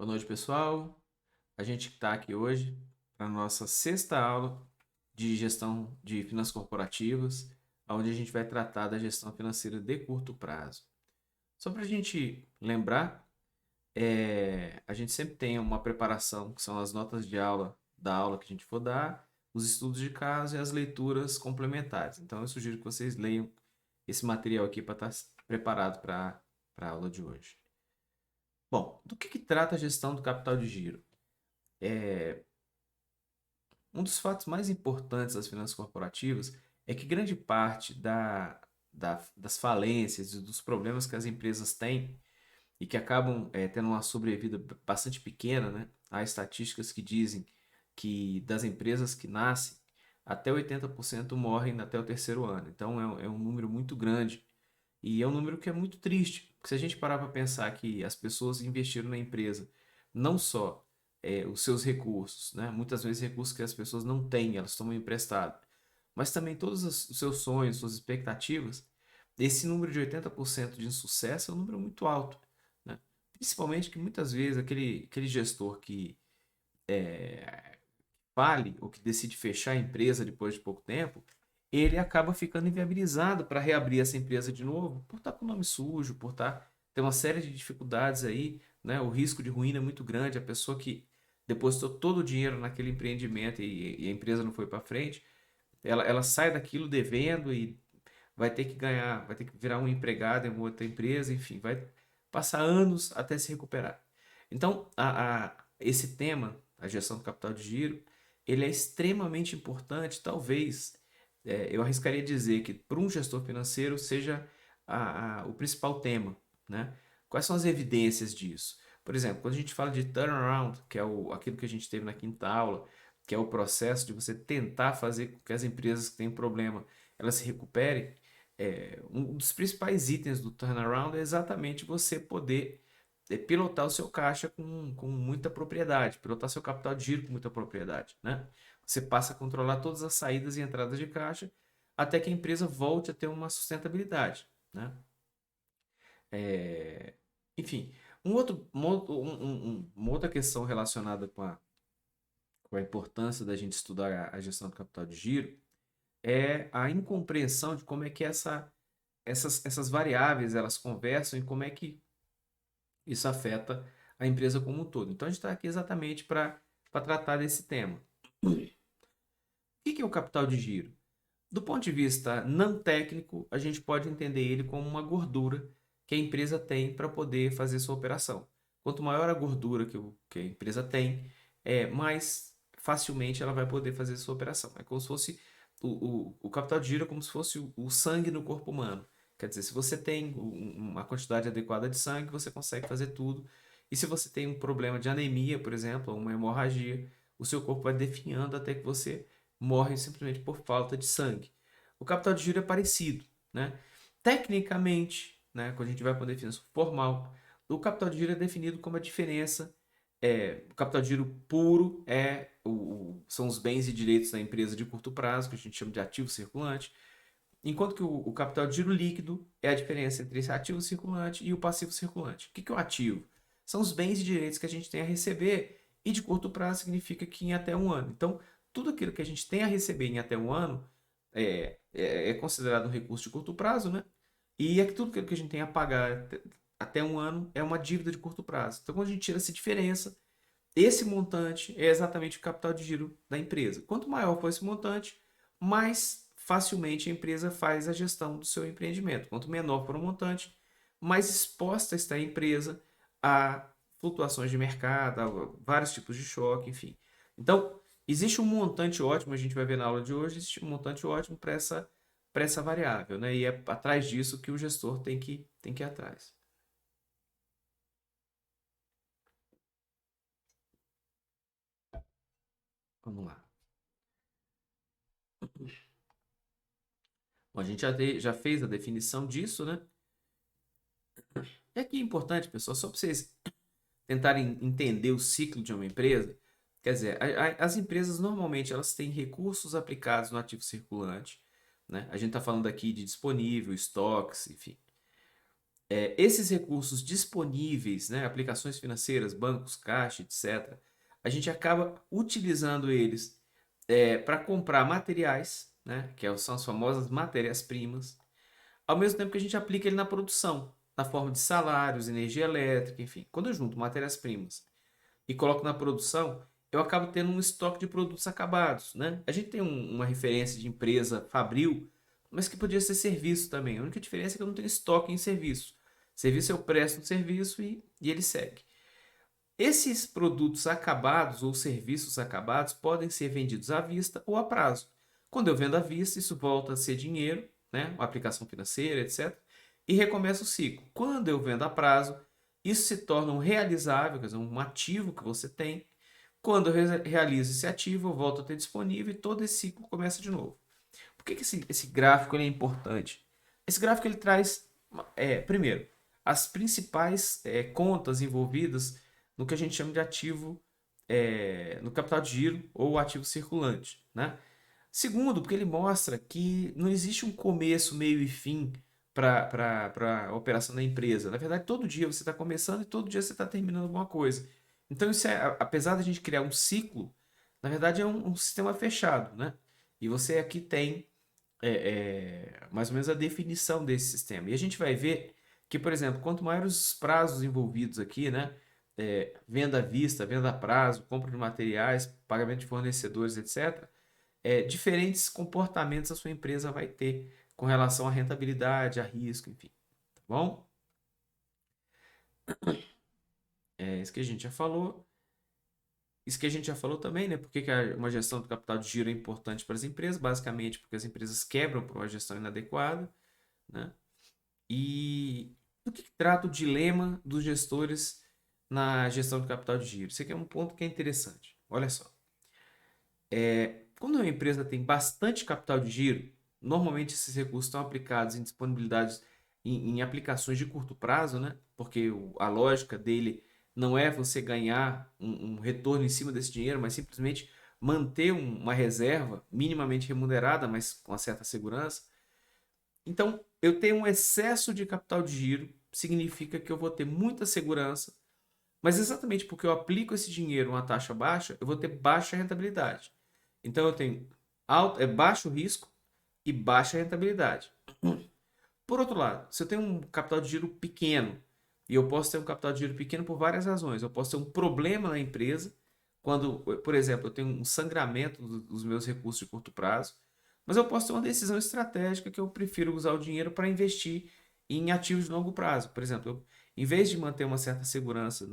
Boa noite, pessoal. A gente está aqui hoje para a nossa sexta aula de gestão de finanças corporativas, onde a gente vai tratar da gestão financeira de curto prazo. Só para a gente lembrar, a gente sempre tem uma preparação, que são as notas de aula da aula que a gente for dar, os estudos de caso e as leituras complementares. Então, eu sugiro que vocês leiam esse material aqui para estar preparado para a aula de hoje. Bom, do que trata a gestão do capital de giro? Um dos fatos mais importantes das finanças corporativas é que grande parte das falências e dos problemas que as empresas têm e que acabam tendo uma sobrevida bastante pequena, né? Há estatísticas que dizem que das empresas que nascem, até 80% morrem até o terceiro ano. Então é um número muito grande e é um número que é muito triste. Porque se a gente parar para pensar que as pessoas investiram na empresa não só os seus recursos, né? Muitas vezes recursos que as pessoas não têm, elas tomam emprestado, mas também todos os seus sonhos, suas expectativas, esse número de 80% de insucesso é um número muito alto, né? Principalmente que muitas vezes aquele gestor que fale ou que decide fechar a empresa depois de pouco tempo, ele acaba ficando inviabilizado para reabrir essa empresa de novo, por estar com o nome sujo, por estar tem uma série de dificuldades aí, né? O risco de ruína é muito grande, a pessoa que depositou todo o dinheiro naquele empreendimento e a empresa não foi para frente, ela sai daquilo devendo e vai ter que ganhar, vai ter que virar um empregado em uma outra empresa, enfim, vai passar anos até se recuperar. Então, esse tema, a gestão do capital de giro, ele é extremamente importante, talvez, eu arriscaria dizer que para um gestor financeiro seja o principal tema, né? Quais são as evidências disso? Por exemplo, quando a gente fala de turnaround, que é aquilo que a gente teve na quinta aula, que é o processo de você tentar fazer com que as empresas que têm problema elas se recuperem, um dos principais itens do turnaround é exatamente você poder pilotar o seu caixa com muita propriedade, pilotar seu capital de giro com muita propriedade, né? Você passa a controlar todas as saídas e entradas de caixa até que a empresa volte a ter uma sustentabilidade, né? É, Enfim, uma outra questão relacionada com a importância da gente estudar a gestão do capital de giro é a incompreensão de como é que essas variáveis elas conversam e como é que isso afeta a empresa como um todo. Então a gente está aqui exatamente para tratar desse tema. O que é o capital de giro? Do ponto de vista não técnico, a gente pode entender ele como uma gordura que a empresa tem para poder fazer sua operação. Quanto maior a gordura que a empresa tem, mais facilmente ela vai poder fazer sua operação. É como se fosse o capital de giro é como se fosse o sangue no corpo humano. Quer dizer, se você tem uma quantidade adequada de sangue, você consegue fazer tudo. E se você tem um problema de anemia, por exemplo, ou uma hemorragia, o seu corpo vai definhando até que você morre simplesmente por falta de sangue. O capital de giro é parecido, né? Tecnicamente, né, quando a gente vai para uma definição formal, o capital de giro é definido como a diferença. O capital de giro puro são os bens e direitos da empresa de curto prazo, que a gente chama de ativo circulante, enquanto que o capital de giro líquido é a diferença entre esse ativo circulante e o passivo circulante. O que é o ativo? São os bens e direitos que a gente tem a receber e de curto prazo significa que em até um ano. Então, tudo aquilo que a gente tem a receber em até um ano é considerado um recurso de curto prazo, né? E tudo aquilo que a gente tem a pagar até um ano é uma dívida de curto prazo. Então, quando a gente tira essa diferença, esse montante é exatamente o capital de giro da empresa. Quanto maior for esse montante, mais facilmente a empresa faz a gestão do seu empreendimento. Quanto menor for o montante, mais exposta está a empresa a flutuações de mercado, a vários tipos de choque, enfim. Então, existe um montante ótimo, a gente vai ver na aula de hoje, existe um montante ótimo para essa variável, né? E é atrás disso que o gestor tem que ir atrás. Vamos lá. Bom, a gente já fez a definição disso, né? E aqui é importante, pessoal, só para vocês tentarem entender o ciclo de uma empresa. Quer dizer, as empresas normalmente elas têm recursos aplicados no ativo circulante, né? A gente está falando aqui de disponível, estoques, enfim. esses recursos disponíveis, né, aplicações financeiras, bancos, caixa, etc., a gente acaba utilizando eles para comprar materiais, né, são as famosas matérias-primas, ao mesmo tempo que a gente aplica ele na produção, na forma de salários, energia elétrica, enfim. Quando eu junto matérias-primas e coloco na produção, eu acabo tendo um estoque de produtos acabados, né? A gente tem uma referência de empresa fabril, mas que podia ser serviço também. A única diferença é que eu não tenho estoque em serviço. Serviço eu presto um serviço e ele segue. Esses produtos acabados ou serviços acabados podem ser vendidos à vista ou a prazo. Quando eu vendo à vista, isso volta a ser dinheiro, né? Uma aplicação financeira, etc. E recomeça o ciclo. Quando eu vendo a prazo, isso se torna um realizável, quer dizer, um ativo que você tem. Quando eu realizo esse ativo, eu volto a ter disponível e todo esse ciclo começa de novo. Por que esse gráfico ele é importante? Esse gráfico ele traz, primeiro, as principais contas envolvidas no que a gente chama de ativo, no capital de giro ou ativo circulante, né? Segundo, porque ele mostra que não existe um começo, meio e fim para a operação da empresa. Na verdade, todo dia você está começando e todo dia você está terminando alguma coisa. Então, isso apesar de a gente criar um ciclo, na verdade é um sistema fechado, né? E você aqui tem mais ou menos a definição desse sistema. E a gente vai ver que, por exemplo, quanto maiores os prazos envolvidos aqui, né? Venda à vista, venda a prazo, compra de materiais, pagamento de fornecedores, etc., diferentes comportamentos a sua empresa vai ter com relação à rentabilidade, a risco, enfim. Tá bom? Isso que a gente já falou. Isso que a gente já falou também, né? Por que uma gestão do capital de giro é importante para as empresas? Basicamente porque as empresas quebram por uma gestão inadequada, né? E do que trata o dilema dos gestores na gestão do capital de giro? Isso aqui é um ponto que é interessante. Olha só. Quando uma empresa tem bastante capital de giro, normalmente esses recursos estão aplicados em disponibilidades em aplicações de curto prazo, né? Porque a lógica dele não é você ganhar um retorno em cima desse dinheiro, mas simplesmente manter uma reserva minimamente remunerada, mas com uma certa segurança. Então, eu tenho um excesso de capital de giro, significa que eu vou ter muita segurança, mas exatamente porque eu aplico esse dinheiro a uma taxa baixa, eu vou ter baixa rentabilidade. Então, eu tenho baixo risco e baixa rentabilidade. Por outro lado, se eu tenho um capital de giro pequeno, e eu posso ter um capital de giro pequeno por várias razões, eu posso ter um problema na empresa, quando, por exemplo, eu tenho um sangramento dos meus recursos de curto prazo, mas eu posso ter uma decisão estratégica que eu prefiro usar o dinheiro para investir em ativos de longo prazo. Por exemplo, em vez de manter uma certa segurança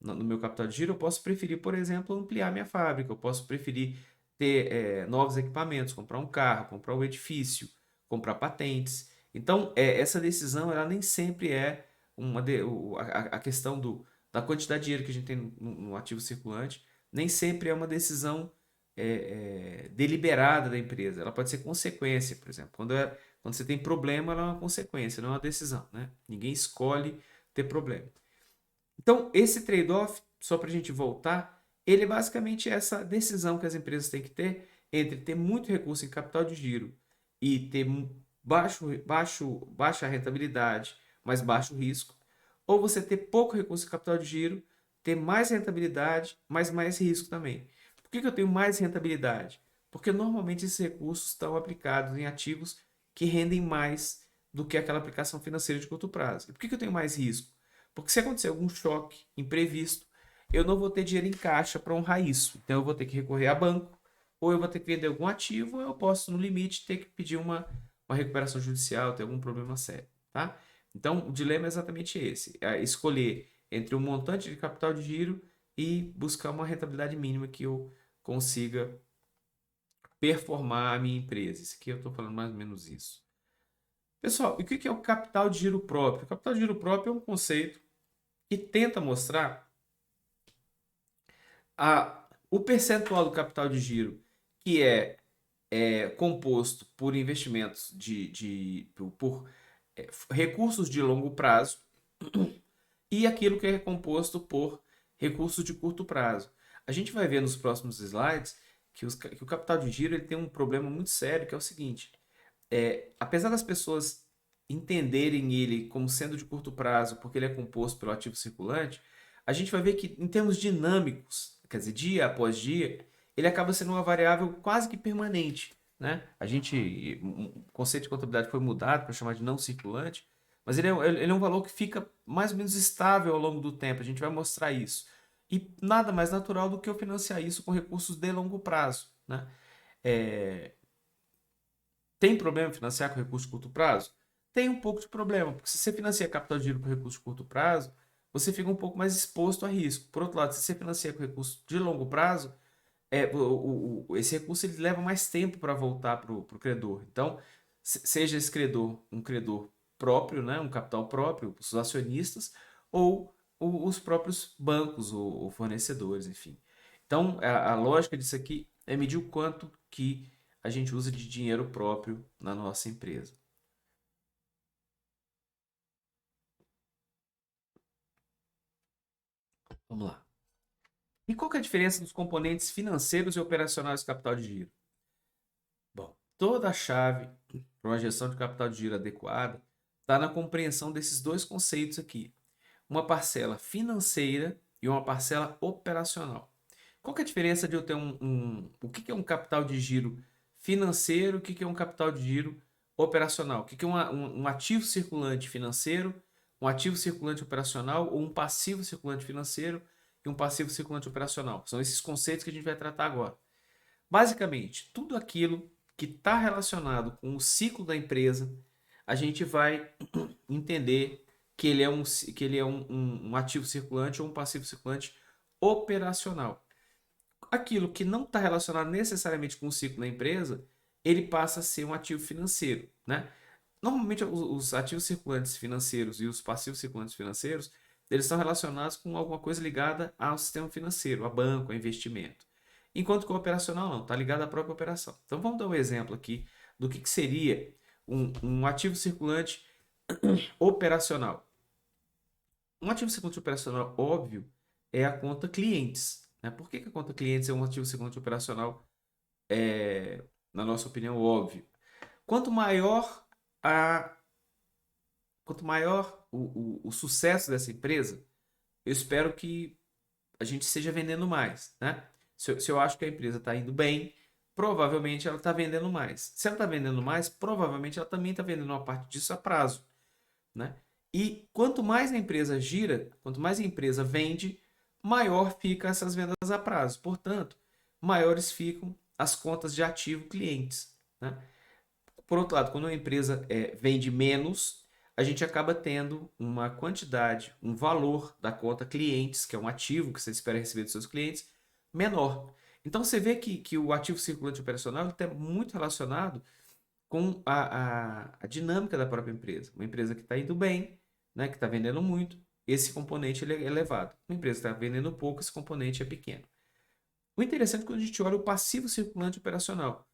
no meu capital de giro, eu posso preferir, por exemplo, ampliar minha fábrica, eu posso preferir ter novos equipamentos, comprar um carro, comprar um edifício, comprar patentes. Então, essa decisão, ela nem sempre é a questão da quantidade de dinheiro que a gente tem no ativo circulante, nem sempre é uma decisão deliberada da empresa. Ela pode ser consequência, por exemplo. Quando você tem problema, ela é uma consequência, não é uma decisão, né? Ninguém escolhe ter problema. Então, esse trade-off, só para a gente voltar, ele é basicamente essa decisão que as empresas têm que ter entre ter muito recurso em capital de giro e ter baixa rentabilidade, mas baixo risco, ou você ter pouco recurso em capital de giro, ter mais rentabilidade, mas mais risco também. Por que eu tenho mais rentabilidade? Porque normalmente esses recursos estão aplicados em ativos que rendem mais do que aquela aplicação financeira de curto prazo. E por que eu tenho mais risco? Porque se acontecer algum choque imprevisto, eu não vou ter dinheiro em caixa para honrar isso. Então eu vou ter que recorrer a banco, ou eu vou ter que vender algum ativo, ou eu posso, no limite, ter que pedir uma recuperação judicial, ter algum problema sério, tá? Então o dilema é exatamente esse: é escolher entre um montante de capital de giro e buscar uma rentabilidade mínima que eu consiga performar a minha empresa. Isso aqui eu estou falando mais ou menos isso. Pessoal, e o que é o capital de giro próprio? O capital de giro próprio é um conceito que tenta mostrar o percentual do capital de giro que é composto por investimentos por recursos de longo prazo e aquilo que é composto por recursos de curto prazo. A gente vai ver nos próximos slides que o capital de giro ele tem um problema muito sério, que é o seguinte: apesar das pessoas entenderem ele como sendo de curto prazo, porque ele é composto pelo ativo circulante, a gente vai ver que, em termos dinâmicos, quer dizer, dia após dia, ele acaba sendo uma variável quase que permanente, né? O conceito de contabilidade foi mudado para chamar de não circulante, mas ele é um valor que fica mais ou menos estável ao longo do tempo. A gente vai mostrar isso. E nada mais natural do que eu financiar isso com recursos de longo prazo, né? É, Tem problema financiar com recurso de curto prazo? Tem um pouco de problema, porque se você financia capital de giro com recurso de curto prazo, você fica um pouco mais exposto a risco. Por outro lado, se você financia com recurso de longo prazo, esse recurso ele leva mais tempo para voltar para o credor. Então, seja esse credor um credor próprio, né, um capital próprio, os acionistas, ou os próprios bancos ou fornecedores, enfim. Então, a lógica disso aqui é medir o quanto que a gente usa de dinheiro próprio na nossa empresa. Vamos lá. E qual que é a diferença dos componentes financeiros e operacionais do capital de giro? Bom, toda a chave para uma gestão de capital de giro adequada está na compreensão desses dois conceitos aqui. Uma parcela financeira e uma parcela operacional. Qual que é a diferença de eu ter o que é um capital de giro financeiro, o que é um capital de giro operacional? O que é um ativo circulante financeiro, um ativo circulante operacional ou um passivo circulante financeiro e um passivo circulante operacional? São esses conceitos que a gente vai tratar agora. Basicamente, tudo aquilo que está relacionado com o ciclo da empresa, a gente vai entender que ele é um ativo circulante ou um passivo circulante operacional. Aquilo que não está relacionado necessariamente com o ciclo da empresa, ele passa a ser um ativo financeiro, né? Normalmente os ativos circulantes financeiros e os passivos circulantes financeiros, eles estão relacionados com alguma coisa ligada ao sistema financeiro, a banco, a investimento. Enquanto que o operacional não, está ligado à própria operação. Então vamos dar um exemplo aqui do que seria um ativo circulante operacional. Um ativo circulante operacional óbvio é a conta clientes, né? Por que a conta clientes é um ativo circulante operacional, na nossa opinião, óbvio? Quanto maior a quanto maior o sucesso dessa empresa, eu espero que a gente esteja vendendo mais, né? Se eu acho que a empresa está indo bem, provavelmente ela está vendendo mais. Se ela está vendendo mais, provavelmente ela também está vendendo uma parte disso a prazo, né? E quanto mais a empresa gira, quanto mais a empresa vende, maior fica essas vendas a prazo. Portanto, maiores ficam as contas de ativo clientes, né? Por outro lado, quando uma empresa vende menos, a gente acaba tendo uma quantidade, um valor da conta clientes, que é um ativo que você espera receber dos seus clientes, menor. Então você vê que o ativo circulante operacional está muito relacionado com a dinâmica da própria empresa. Uma empresa que está indo bem, né, que está vendendo muito, esse componente ele é elevado. Uma empresa que está vendendo pouco, esse componente é pequeno. O interessante é quando a gente olha o passivo circulante operacional.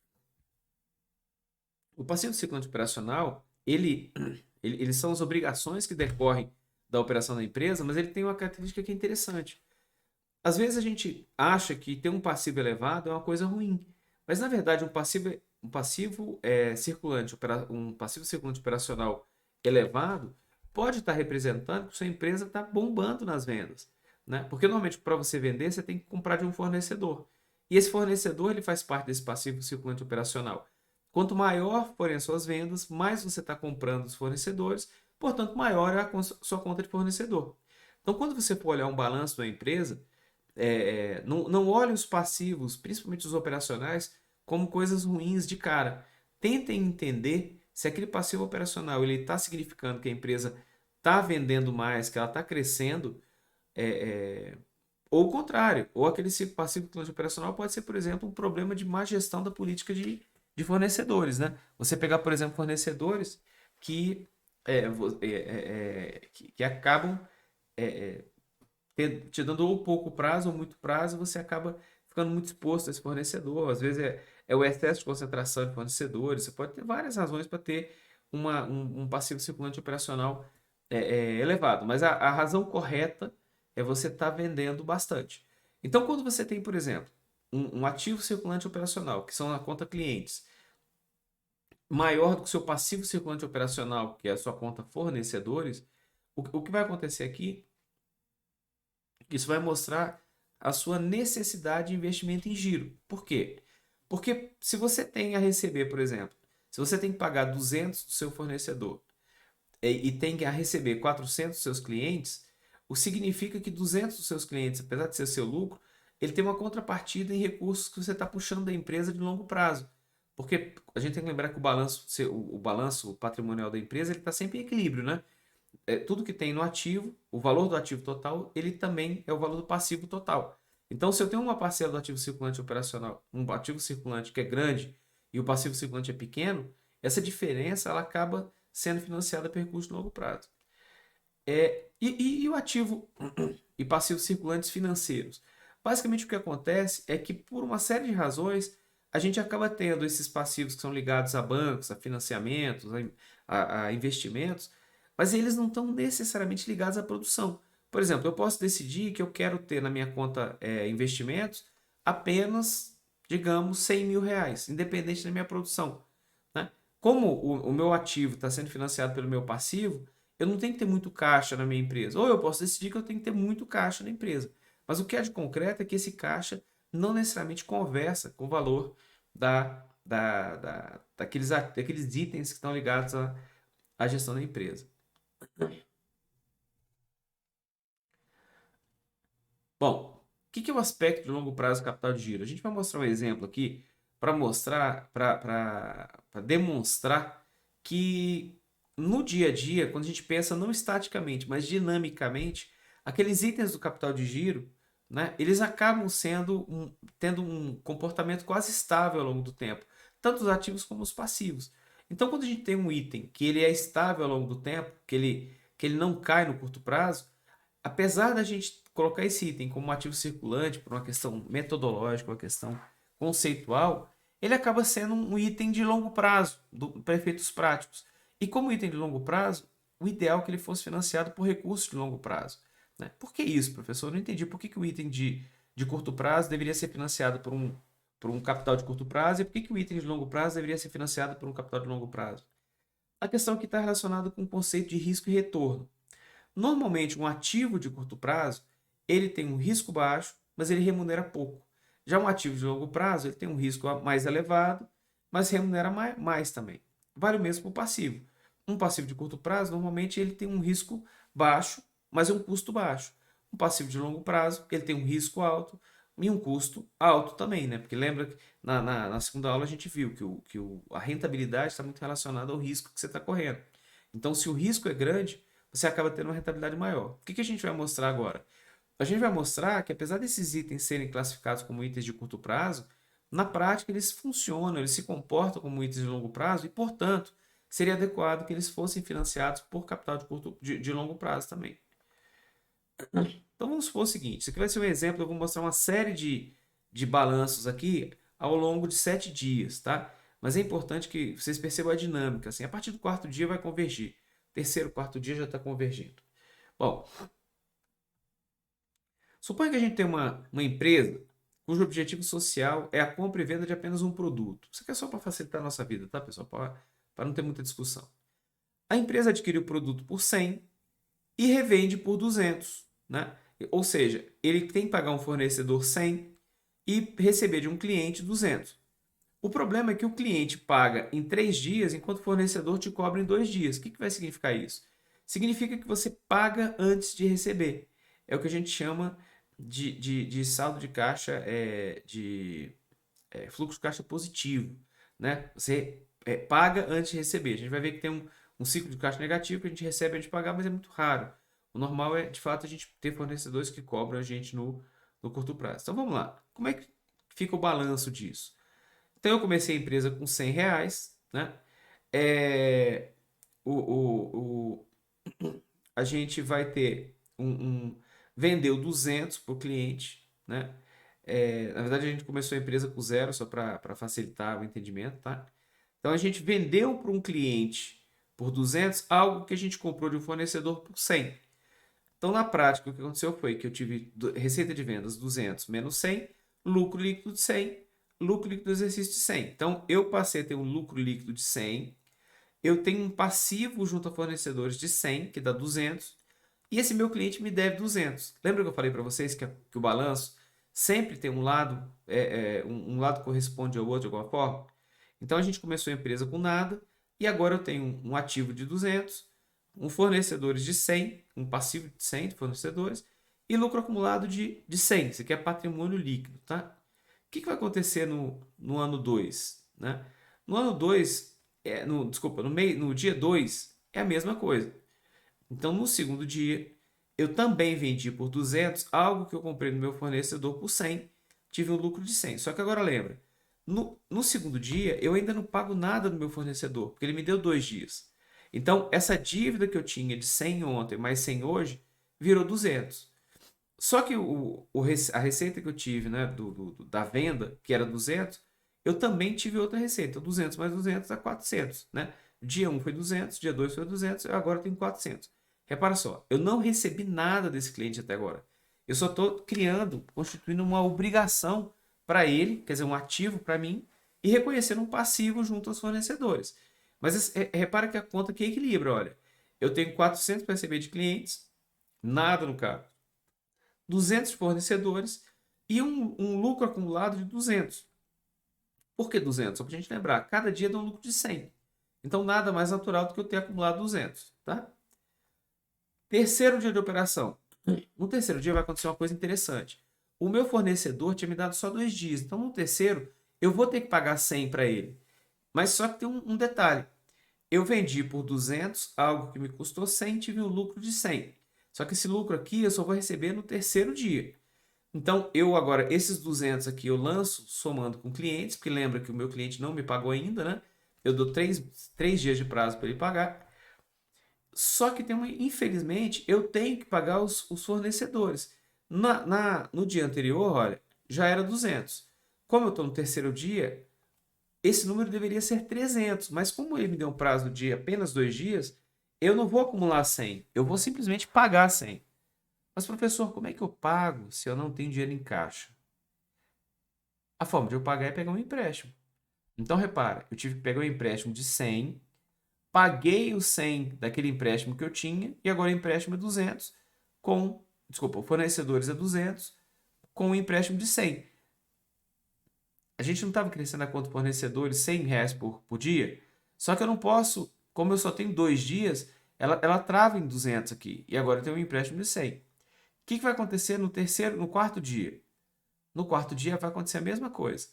O passivo circulante operacional, eles são as obrigações que decorrem da operação da empresa, mas ele tem uma característica que é interessante. Às vezes a gente acha que ter um passivo elevado é uma coisa ruim, mas na verdade um passivo circulante operacional elevado pode estar representando que sua empresa está bombando nas vendas, né? Porque normalmente para você vender você tem que comprar de um fornecedor e esse fornecedor ele faz parte desse passivo circulante operacional. Quanto maior forem as suas vendas, mais você está comprando dos fornecedores, portanto maior é a sua conta de fornecedor. Então, quando você for olhar um balanço da empresa, não olhe os passivos, principalmente os operacionais, como coisas ruins de cara. Tentem entender se aquele passivo operacional ele está significando que a empresa está vendendo mais, que ela está crescendo, é, é, ou o contrário, ou aquele passivo operacional pode ser, por exemplo, um problema de má gestão da política de fornecedores, né? Você pegar, por exemplo, fornecedores que, que acabam te dando ou pouco prazo ou muito prazo, você acaba ficando muito exposto a esse fornecedor. Às vezes é o excesso de concentração de fornecedores. Você pode ter várias razões para ter um passivo circulante operacional elevado, mas a razão correta é você estar vendendo bastante. Então, quando você tem, por exemplo, um ativo circulante operacional, que são a conta clientes, maior do que o seu passivo circulante operacional, que é a sua conta fornecedores, o que vai acontecer aqui, isso vai mostrar a sua necessidade de investimento em giro. Por quê? Porque se você tem a receber, por exemplo, se você tem que pagar 200 do seu fornecedor e tem a receber 400 dos seus clientes, o significa que 200 dos seus clientes, apesar de ser seu lucro, ele tem uma contrapartida em recursos que você está puxando da empresa de longo prazo. Porque a gente tem que lembrar que o balanço patrimonial da empresa ele está sempre em equilíbrio, né? Tudo que tem no ativo, o valor do ativo total, ele também é o valor do passivo total. Então, se eu tenho uma parcela do ativo circulante operacional, um ativo circulante que é grande e o passivo circulante é pequeno, essa diferença ela acaba sendo financiada por recursos de longo prazo. E o ativo e passivo circulantes financeiros? Basicamente, o que acontece é que, por uma série de razões, a gente acaba tendo esses passivos que são ligados a bancos, a financiamentos, a investimentos, mas eles não estão necessariamente ligados à produção. Por exemplo, eu posso decidir que eu quero ter na minha conta investimentos apenas, digamos, R$ 100.000, independente da minha produção, né? Como o meu ativo está sendo financiado pelo meu passivo, eu não tenho que ter muito caixa na minha empresa. Ou eu posso decidir que eu tenho que ter muito caixa na empresa. Mas o que é de concreto é que esse caixa não necessariamente conversa com o valor daqueles itens que estão ligados à gestão da empresa. Bom, o que é o aspecto de longo prazo do capital de giro? A gente vai mostrar um exemplo aqui para mostrar, para demonstrar que no dia a dia, quando a gente pensa não estaticamente, mas dinamicamente, aqueles itens do capital de giro, né, eles acabam tendo um comportamento quase estável ao longo do tempo, tanto os ativos como os passivos. Então, quando a gente tem um item que ele é estável ao longo do tempo, que ele não cai no curto prazo, apesar da gente colocar esse item como um ativo circulante por uma questão metodológica, uma questão conceitual, ele acaba sendo um item de longo prazo, para efeitos práticos. E como item de longo prazo, o ideal é que ele fosse financiado por recursos de longo prazo, né? Por que isso, professor? Eu não entendi. Por que o item de curto prazo deveria ser financiado por um capital de curto prazo e por que o item de longo prazo deveria ser financiado por um capital de longo prazo? A questão aqui está relacionada com o conceito de risco e retorno. Normalmente, um ativo de curto prazo, ele tem um risco baixo, mas ele remunera pouco. Já um ativo de longo prazo, ele tem um risco mais elevado, mas remunera mais também. Vale o mesmo para o passivo. Um passivo de curto prazo, normalmente, ele tem um risco baixo, mas um custo baixo. Um passivo de longo prazo, ele tem um risco alto e um custo alto também, né? Porque lembra que na segunda aula a gente viu que a rentabilidade está muito relacionada ao risco que você está correndo. Então, se o risco é grande, você acaba tendo uma rentabilidade maior. O que a gente vai mostrar agora? A gente vai mostrar que, apesar desses itens serem classificados como itens de curto prazo, na prática eles funcionam, eles se comportam como itens de longo prazo e, portanto, seria adequado que eles fossem financiados por capital de longo prazo também. Então vamos supor o seguinte: isso aqui vai ser um exemplo, eu vou mostrar uma série de balanços aqui ao longo de 7 dias, tá? Mas é importante que vocês percebam a dinâmica. Assim, a partir do quarto dia vai convergir. Terceiro, quarto dia já está convergindo. Bom, suponha que a gente tem uma empresa cujo objetivo social é a compra e venda de apenas um produto. Isso aqui é só para facilitar a nossa vida, tá, pessoal? Para não ter muita discussão. A empresa adquire o produto por 100 e revende por 200, né? Ou seja, ele tem que pagar um fornecedor 100 e receber de um cliente 200. O problema é que o cliente paga em 3 dias, enquanto o fornecedor te cobra em 2 dias. O que vai significar isso? Significa que você paga antes de receber. É o que a gente chama de saldo de caixa, fluxo de caixa positivo, né? Você paga antes de receber. A gente vai ver que tem um ciclo de caixa negativo que a gente recebe antes de pagar, mas é muito raro. O normal é, de fato, a gente ter fornecedores que cobram a gente no curto prazo. Então vamos lá. Como é que fica o balanço disso? Então eu comecei a empresa com R$ 100, né? É, o, o, o, a gente vai ter vendeu 200 para o cliente, né? Na verdade, a gente começou a empresa com zero, só para facilitar o entendimento, tá? Então, a gente vendeu para um cliente por 200 algo que a gente comprou de um fornecedor por 100. Então, na prática, o que aconteceu foi que eu tive receita de vendas 200 menos 100, lucro líquido de 100, lucro líquido do exercício de 100. Então, eu passei a ter um lucro líquido de 100, eu tenho um passivo junto a fornecedores de 100, que dá 200, e esse meu cliente me deve 200. Lembra que eu falei para vocês que o balanço sempre tem um lado, um lado corresponde ao outro de alguma forma? Então, a gente começou a empresa com nada, e agora eu tenho um ativo de 200, um fornecedores de 100, um passivo de 100 de fornecedores, e lucro acumulado de 100. Isso aqui é patrimônio líquido, tá? O que vai acontecer no ano 2, né? No ano 2, desculpa, no dia 2 é a mesma coisa. Então, no segundo dia, eu também vendi por 200 algo que eu comprei no meu fornecedor por 100, tive um lucro de 100. Só que agora lembra, no segundo dia, eu ainda não pago nada do meu fornecedor, porque ele me deu 2 dias. Então, essa dívida que eu tinha de 100 ontem mais 100 hoje, virou 200. Só que a receita que eu tive, né, da venda, que era 200, eu também tive outra receita. Então, 200 mais 200 dá 400, né? Dia 1 foi 200, dia 2 foi 200, eu agora tenho 400. Repara só, eu não recebi nada desse cliente até agora. Eu só estou criando, constituindo uma obrigação para ele, quer dizer, um ativo para mim, e reconhecendo um passivo junto aos fornecedores. Mas repara que a conta que equilibra, olha. Eu tenho 400 para receber de clientes, nada no carro. 200 fornecedores e um lucro acumulado de 200. Por que 200? Só para a gente lembrar, cada dia dá um lucro de 100. Então, nada mais natural do que eu ter acumulado 200, tá? Terceiro dia de operação. No terceiro dia vai acontecer uma coisa interessante. O meu fornecedor tinha me dado só 2 dias. Então, no terceiro, eu vou ter que pagar 100 para ele. Mas só que tem um detalhe. Eu vendi por 200 algo que me custou 100, tive um lucro de 100. Só que esse lucro aqui eu só vou receber no terceiro dia. Então, eu agora, esses 200 aqui eu lanço somando com clientes, porque lembra que o meu cliente não me pagou ainda, né? Eu dou 3 dias de prazo para ele pagar. Só que infelizmente, eu tenho que pagar os fornecedores. No dia anterior, olha, já era 200. Como eu estou no terceiro dia, esse número deveria ser 300, mas como ele me deu um prazo de apenas 2 dias, eu não vou acumular 100, eu vou simplesmente pagar 100. Mas, professor, como é que eu pago se eu não tenho dinheiro em caixa? A forma de eu pagar é pegar um empréstimo. Então, repara, eu tive que pegar um empréstimo de 100, paguei os 100 daquele empréstimo que eu tinha, e agora o empréstimo é 200, desculpa, o fornecedores é 200, com um empréstimo de 100. A gente não estava crescendo a conta fornecedores R$ 100 por dia, só que eu não posso, como eu só tenho 2 dias, ela trava em 200 aqui, e agora eu tenho um empréstimo de 100. O que vai acontecer no quarto dia? No quarto dia vai acontecer a mesma coisa.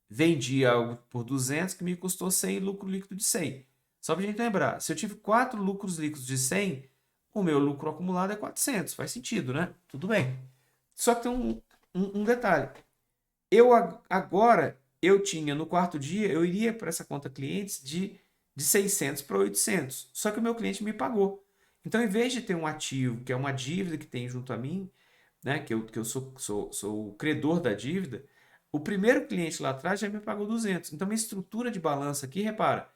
Vendi algo por 200 que me custou 100 lucro líquido de 100. Só para a gente lembrar, se eu tive 4 lucros líquidos de 100, o meu lucro acumulado é 400. Faz sentido, né? Tudo bem. Só que tem um detalhe. Agora, eu tinha no quarto dia, eu iria para essa conta clientes de 600 para 800. Só que o meu cliente me pagou. Então, em vez de ter um ativo, que é uma dívida que tem junto a mim, né, que eu sou o credor da dívida, o primeiro cliente lá atrás já me pagou 200. Então, minha estrutura de balança aqui, repara,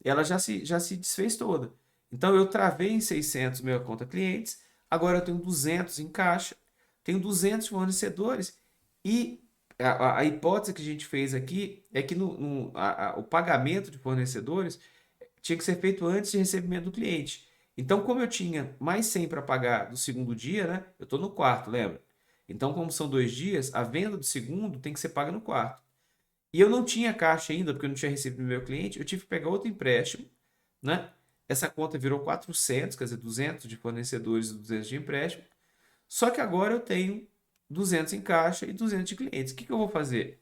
ela já se desfez toda. Então, eu travei em 600 minha conta clientes, agora eu tenho 200 em caixa, tenho 200 fornecedores e a hipótese que a gente fez aqui é que o pagamento de fornecedores tinha que ser feito antes de recebimento do cliente. Então, como eu tinha mais 100 para pagar do segundo dia, né? Eu estou no quarto, lembra? Então, como são 2 dias, a venda do segundo tem que ser paga no quarto. E eu não tinha caixa ainda, porque eu não tinha recebido do meu cliente, eu tive que pegar outro empréstimo, né? Essa conta virou 400, quer dizer, 200 de fornecedores e 200 de empréstimo. Só que agora eu tenho 200 em caixa e 200 de clientes. O que eu vou fazer?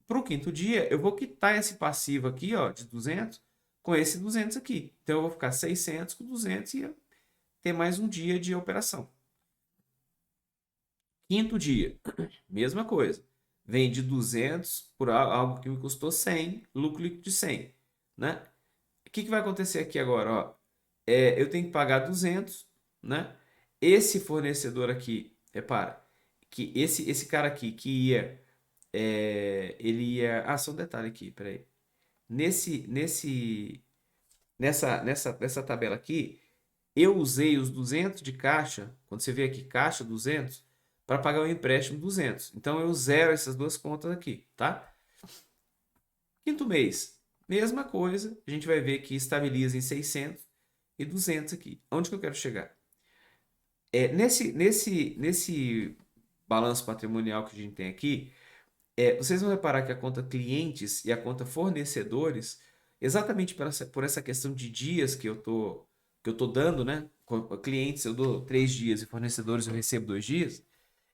Para o quinto dia, eu vou quitar esse passivo aqui, ó, de 200 com esse 200 aqui. Então, eu vou ficar 600 com 200 e ter mais um dia de operação. Quinto dia, mesma coisa. Vendi 200 por algo que me custou 100, lucro líquido de 100, né? O que vai acontecer aqui agora? Ó? Eu tenho que pagar 200, né? Esse fornecedor aqui, repara, que esse cara aqui que ele ia... Ah, só um detalhe aqui, peraí. Nessa tabela aqui, eu usei os 200 de caixa, quando você vê aqui caixa 200, para pagar o empréstimo 200. Então, eu zero essas duas contas aqui, tá? Quinto mês, mesma coisa, a gente vai ver que estabiliza em 600 e 200 aqui. Onde que eu quero chegar? Nesse balanço patrimonial que a gente tem aqui, vocês vão reparar que a conta clientes e a conta fornecedores, exatamente por essa questão de dias que eu tô dando, né? Com clientes eu dou 3 dias e fornecedores eu recebo 2 dias,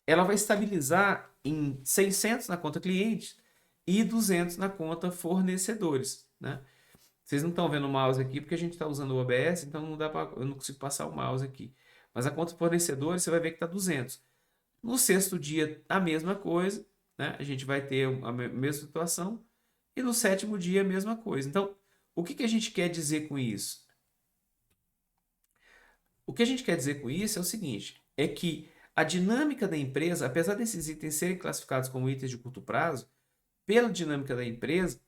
ela vai estabilizar em 600 na conta clientes e 200 na conta fornecedores, né? Vocês não estão vendo o mouse aqui porque a gente está usando o OBS, então não dá eu não consigo passar o mouse aqui. Mas a conta fornecedores você vai ver que está 200. No sexto dia, a mesma coisa, né? A gente vai ter a mesma situação. E no sétimo dia, a mesma coisa. Então, o que que a gente quer dizer com isso? O que a gente quer dizer com isso é o seguinte: é que a dinâmica da empresa, apesar desses itens serem classificados como itens de curto prazo, pela dinâmica da empresa,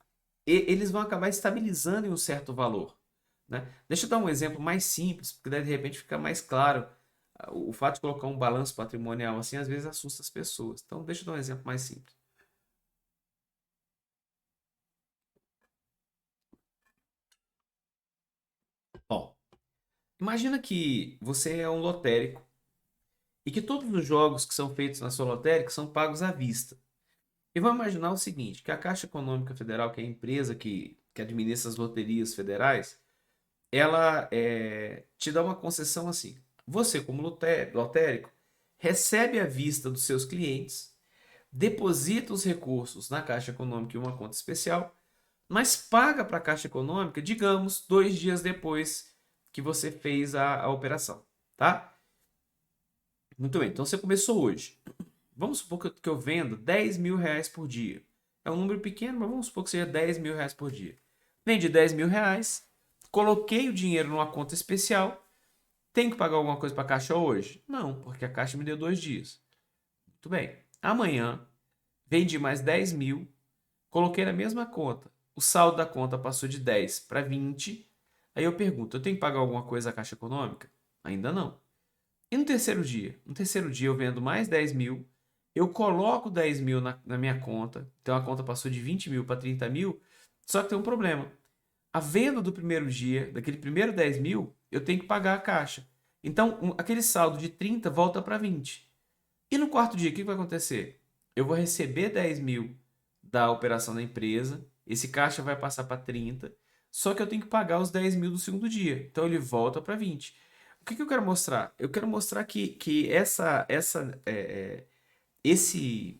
eles vão acabar estabilizando em um certo valor, né? Deixa eu dar um exemplo mais simples, porque daí de repente fica mais claro. O fato de colocar um balanço patrimonial assim, às vezes assusta as pessoas. Então, deixa eu dar um exemplo mais simples. Ó, imagina que você é um lotérico e que todos os jogos que são feitos na sua lotérica são pagos à vista. E vamos imaginar o seguinte, que a Caixa Econômica Federal, que é a empresa que administra as loterias federais, ela te dá uma concessão assim. Você, como lotérico, recebe à vista dos seus clientes, deposita os recursos na Caixa Econômica em uma conta especial, mas paga para a Caixa Econômica, digamos, 2 dias depois que você fez a operação, tá? Muito bem, então você começou hoje. Vamos supor que eu vendo 10 mil reais por dia. É um número pequeno, mas vamos supor que seja 10 mil reais por dia. Vendi 10 mil reais, coloquei o dinheiro numa conta especial. Tem que pagar alguma coisa para a Caixa hoje? Não, porque a Caixa me deu 2 dias. Muito bem. Amanhã, vendi mais 10 mil, coloquei na mesma conta. O saldo da conta passou de 10 para 20. Aí eu pergunto, eu tenho que pagar alguma coisa à Caixa Econômica? Ainda não. E no terceiro dia? No terceiro dia eu vendo mais 10 mil, eu coloco 10 mil na minha conta, então a conta passou de 20 mil para 30 mil, só que tem um problema. A venda do primeiro dia, daquele primeiro 10 mil, eu tenho que pagar a Caixa. Então, aquele saldo de 30 volta para 20. E no quarto dia, o que vai acontecer? Eu vou receber 10 mil da operação da empresa, esse caixa vai passar para 30, só que eu tenho que pagar os 10 mil do segundo dia. Então ele volta para 20. O que eu quero mostrar? Eu quero mostrar que esse,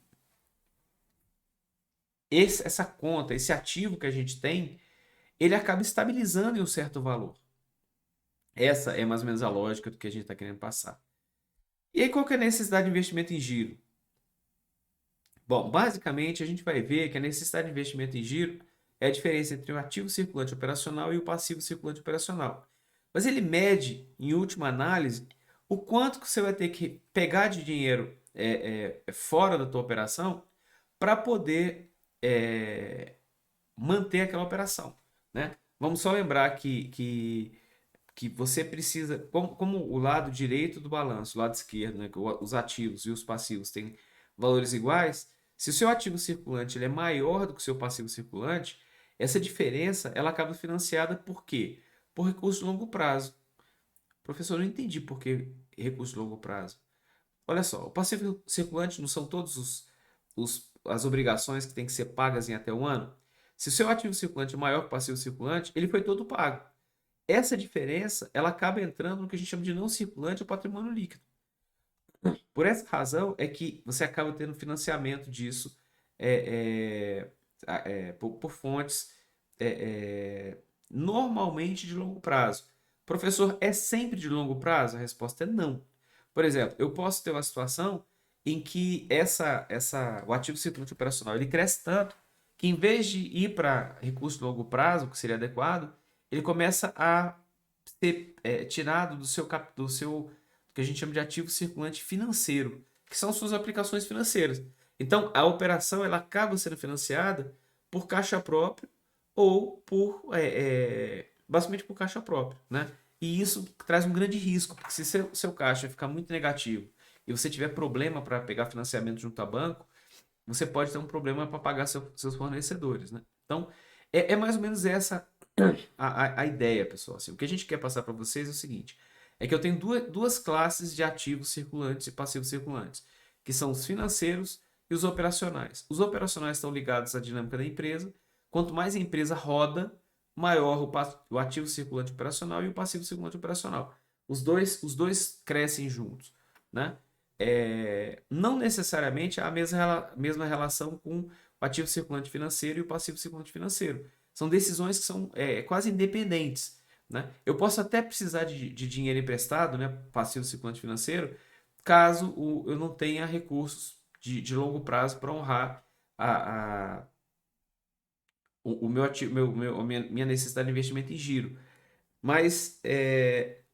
essa conta, esse ativo que a gente tem, ele acaba estabilizando em um certo valor. Essa é mais ou menos a lógica do que a gente está querendo passar. E aí, qual que é a necessidade de investimento em giro? Bom, basicamente a gente vai ver que a necessidade de investimento em giro é a diferença entre o ativo circulante operacional e o passivo circulante operacional. Mas ele mede, em última análise, o quanto que você vai ter que pegar de dinheiro fora da tua operação para poder manter aquela operação, né? Vamos só lembrar que você precisa, como o lado direito do balanço, o lado esquerdo, né, que os ativos e os passivos têm valores iguais, se o seu ativo circulante ele é maior do que o seu passivo circulante, essa diferença ela acaba financiada por quê? Por recurso de longo prazo. Professor, eu não entendi por que recurso de longo prazo. Olha só, o passivo circulante não são todos as obrigações que têm que ser pagas em até um ano? Se o seu ativo circulante é maior que o passivo circulante, ele foi todo pago. Essa diferença, ela acaba entrando no que a gente chama de não circulante ou patrimônio líquido. Por essa razão é que você acaba tendo financiamento disso por fontes normalmente de longo prazo. Professor, é sempre de longo prazo? A resposta é não. Por exemplo, eu posso ter uma situação em que o ativo circulante operacional ele cresce tanto que em vez de ir para recurso de longo prazo, que seria adequado, ele começa a ser tirado do seu que a gente chama de ativo circulante financeiro, que são suas aplicações financeiras. Então, a operação ela acaba sendo financiada por caixa própria ou basicamente por caixa própria, né? E isso traz um grande risco, porque se seu caixa ficar muito negativo e você tiver problema para pegar financiamento junto a banco, você pode ter um problema para pagar seus fornecedores, né? Então, É mais ou menos essa a ideia, pessoal. Assim, o que a gente quer passar para vocês é o seguinte: é que eu tenho duas classes de ativos circulantes e passivos circulantes, que são os financeiros e os operacionais. Os operacionais estão ligados à dinâmica da empresa. Quanto mais a empresa roda, maior o ativo circulante operacional e o passivo circulante operacional. Os dois crescem juntos, né? Não necessariamente há a mesma relação com o ativo circulante financeiro e o passivo circulante financeiro. São decisões que são quase independentes, né? Eu posso até precisar de dinheiro emprestado, né, passivo circulante financeiro, caso eu não tenha recursos de longo prazo para honrar a, o meu ativo, minha necessidade de investimento em giro. Mas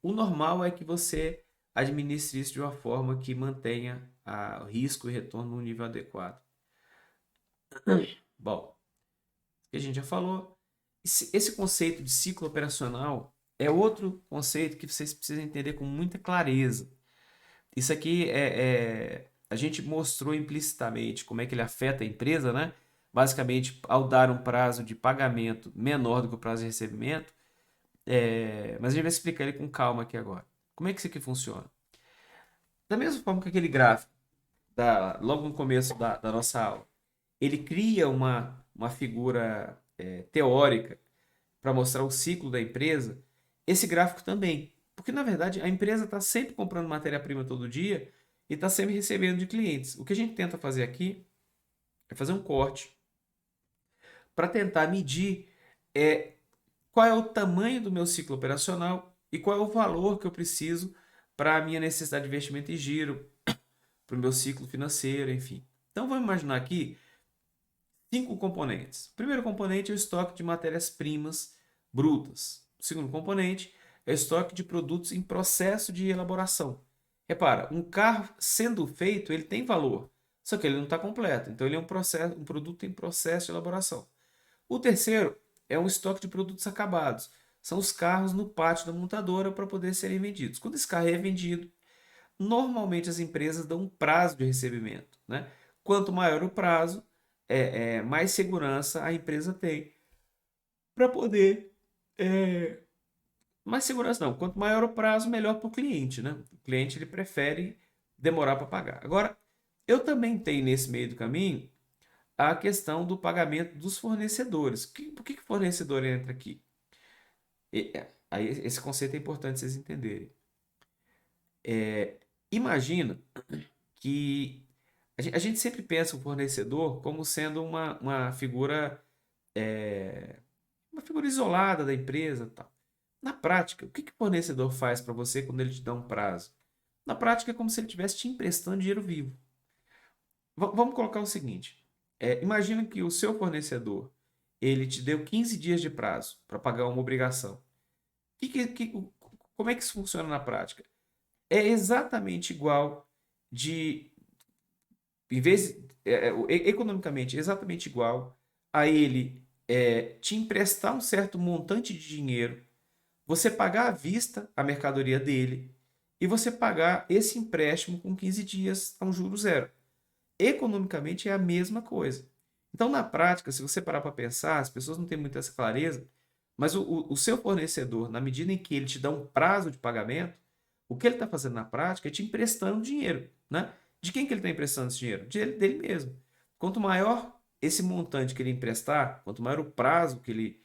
o normal é que você administre isso de uma forma que mantenha o risco e retorno no nível adequado. Bom, que a gente já falou. Esse conceito de ciclo operacional é outro conceito que vocês precisam entender com muita clareza. Isso aqui a gente mostrou implicitamente como é que ele afeta a empresa, né? Basicamente, ao dar um prazo de pagamento menor do que o prazo de recebimento, mas a gente vai explicar ele com calma aqui agora. Como é que isso aqui funciona? Da mesma forma que aquele gráfico, logo no começo da nossa aula, ele cria uma figura teórica para mostrar o ciclo da empresa, esse gráfico também. Porque, na verdade, a empresa está sempre comprando matéria-prima todo dia e está sempre recebendo de clientes. O que a gente tenta fazer aqui é fazer um corte para tentar medir é, qual é o tamanho do meu ciclo operacional e qual é o valor que eu preciso para a minha necessidade de investimento em giro, para o meu ciclo financeiro, enfim. Então, vamos imaginar aqui 5 componentes. O primeiro componente é o estoque de matérias-primas brutas. O segundo componente é o estoque de produtos em processo de elaboração. Repara, um carro sendo feito, ele tem valor, só que ele não está completo. Então, ele é um produto em processo de elaboração. O terceiro é um estoque de produtos acabados. São os carros no pátio da montadora para poder serem vendidos. Quando esse carro é vendido, normalmente as empresas dão um prazo de recebimento, né? Quanto maior o prazo, mais segurança a empresa tem para poder. Mais segurança não. Quanto maior o prazo, melhor para o cliente, né? O cliente ele prefere demorar para pagar. Agora, eu também tenho nesse meio do caminho a questão do pagamento dos fornecedores. Por que o fornecedor entra aqui? Aí esse conceito é importante vocês entenderem. Imagina que a gente sempre pensa o fornecedor como sendo uma figura isolada da empresa, tal. Na prática, o que o fornecedor faz para você quando ele te dá um prazo? Na prática, é como se ele estivesse te emprestando dinheiro vivo. Vamos colocar o seguinte: imagina que o seu fornecedor ele te deu 15 dias de prazo para pagar uma obrigação. Como é que isso funciona na prática? É exatamente igual de em vez economicamente exatamente igual a ele te emprestar um certo montante de dinheiro, você pagar à vista a mercadoria dele e você pagar esse empréstimo com 15 dias a um juro zero. Economicamente é a mesma coisa. Então, na prática, se você parar para pensar, as pessoas não têm muita essa clareza, mas o seu fornecedor, na medida em que ele te dá um prazo de pagamento, o que ele está fazendo na prática é te emprestando dinheiro, né? De quem que ele está emprestando esse dinheiro? Dele mesmo. Quanto maior esse montante que ele emprestar, quanto maior o prazo que ele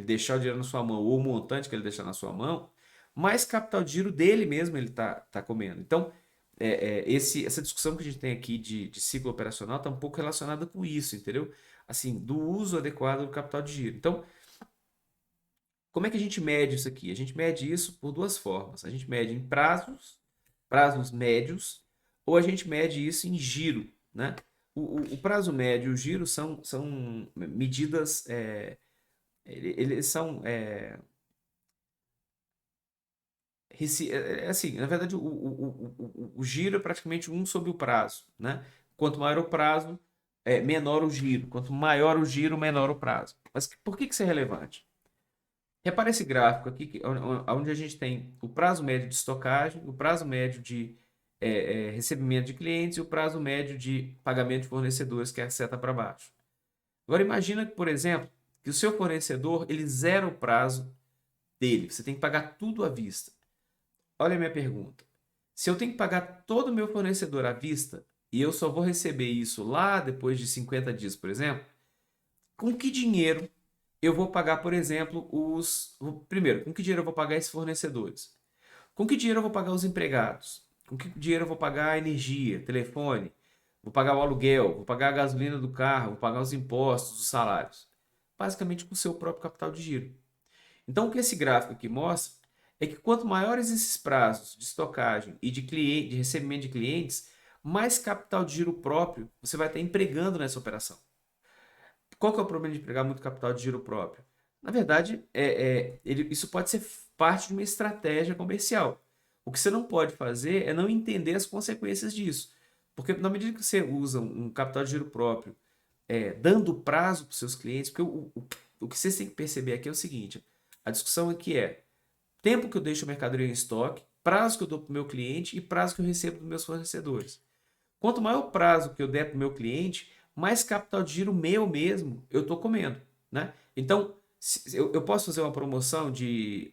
deixar o dinheiro na sua mão, ou o montante que ele deixar na sua mão, mais capital de giro dele mesmo ele tá comendo. Então, essa discussão que a gente tem aqui de ciclo operacional está um pouco relacionada com isso, entendeu? Assim, do uso adequado do capital de giro. Então, como é que a gente mede isso aqui? A gente mede isso por duas formas. A gente mede em prazos médios, ou a gente mede isso em giro, né? O prazo médio e o giro são medidas, eles são, assim, na verdade, o giro é praticamente um sobre o prazo, né? Quanto maior o prazo, menor o giro. Quanto maior o giro, menor o prazo. Mas por que isso é relevante? Repara esse gráfico aqui, onde a gente tem o prazo médio de estocagem, o prazo médio de recebimento de clientes e o prazo médio de pagamento de fornecedores, que é a seta para baixo. Agora imagina, por exemplo, que o seu fornecedor ele zera o prazo dele. Você tem que pagar tudo à vista. Olha a minha pergunta. Se eu tenho que pagar todo o meu fornecedor à vista e eu só vou receber isso lá depois de 50 dias, por exemplo, com que dinheiro eu vou pagar, por exemplo, Primeiro, com que dinheiro eu vou pagar esses fornecedores? Com que dinheiro eu vou pagar os empregados? Com que dinheiro eu vou pagar a energia, telefone? Vou pagar o aluguel, vou pagar a gasolina do carro, vou pagar os impostos, os salários. Basicamente com o seu próprio capital de giro. Então, o que esse gráfico aqui mostra é que quanto maiores esses prazos de estocagem e de recebimento de clientes, mais capital de giro próprio você vai estar empregando nessa operação. Qual que é o problema de empregar muito capital de giro próprio? Na verdade, isso pode ser parte de uma estratégia comercial. O que você não pode fazer é não entender as consequências disso. Porque na medida que você usa um capital de giro próprio, dando prazo para os seus clientes, porque o que vocês têm que perceber aqui é o seguinte, a discussão aqui é tempo que eu deixo a mercadoria em estoque, prazo que eu dou para o meu cliente e prazo que eu recebo dos meus fornecedores. Quanto maior o prazo que eu der para o meu cliente, mais capital de giro meu mesmo eu estou comendo, né? Então, eu posso fazer uma promoção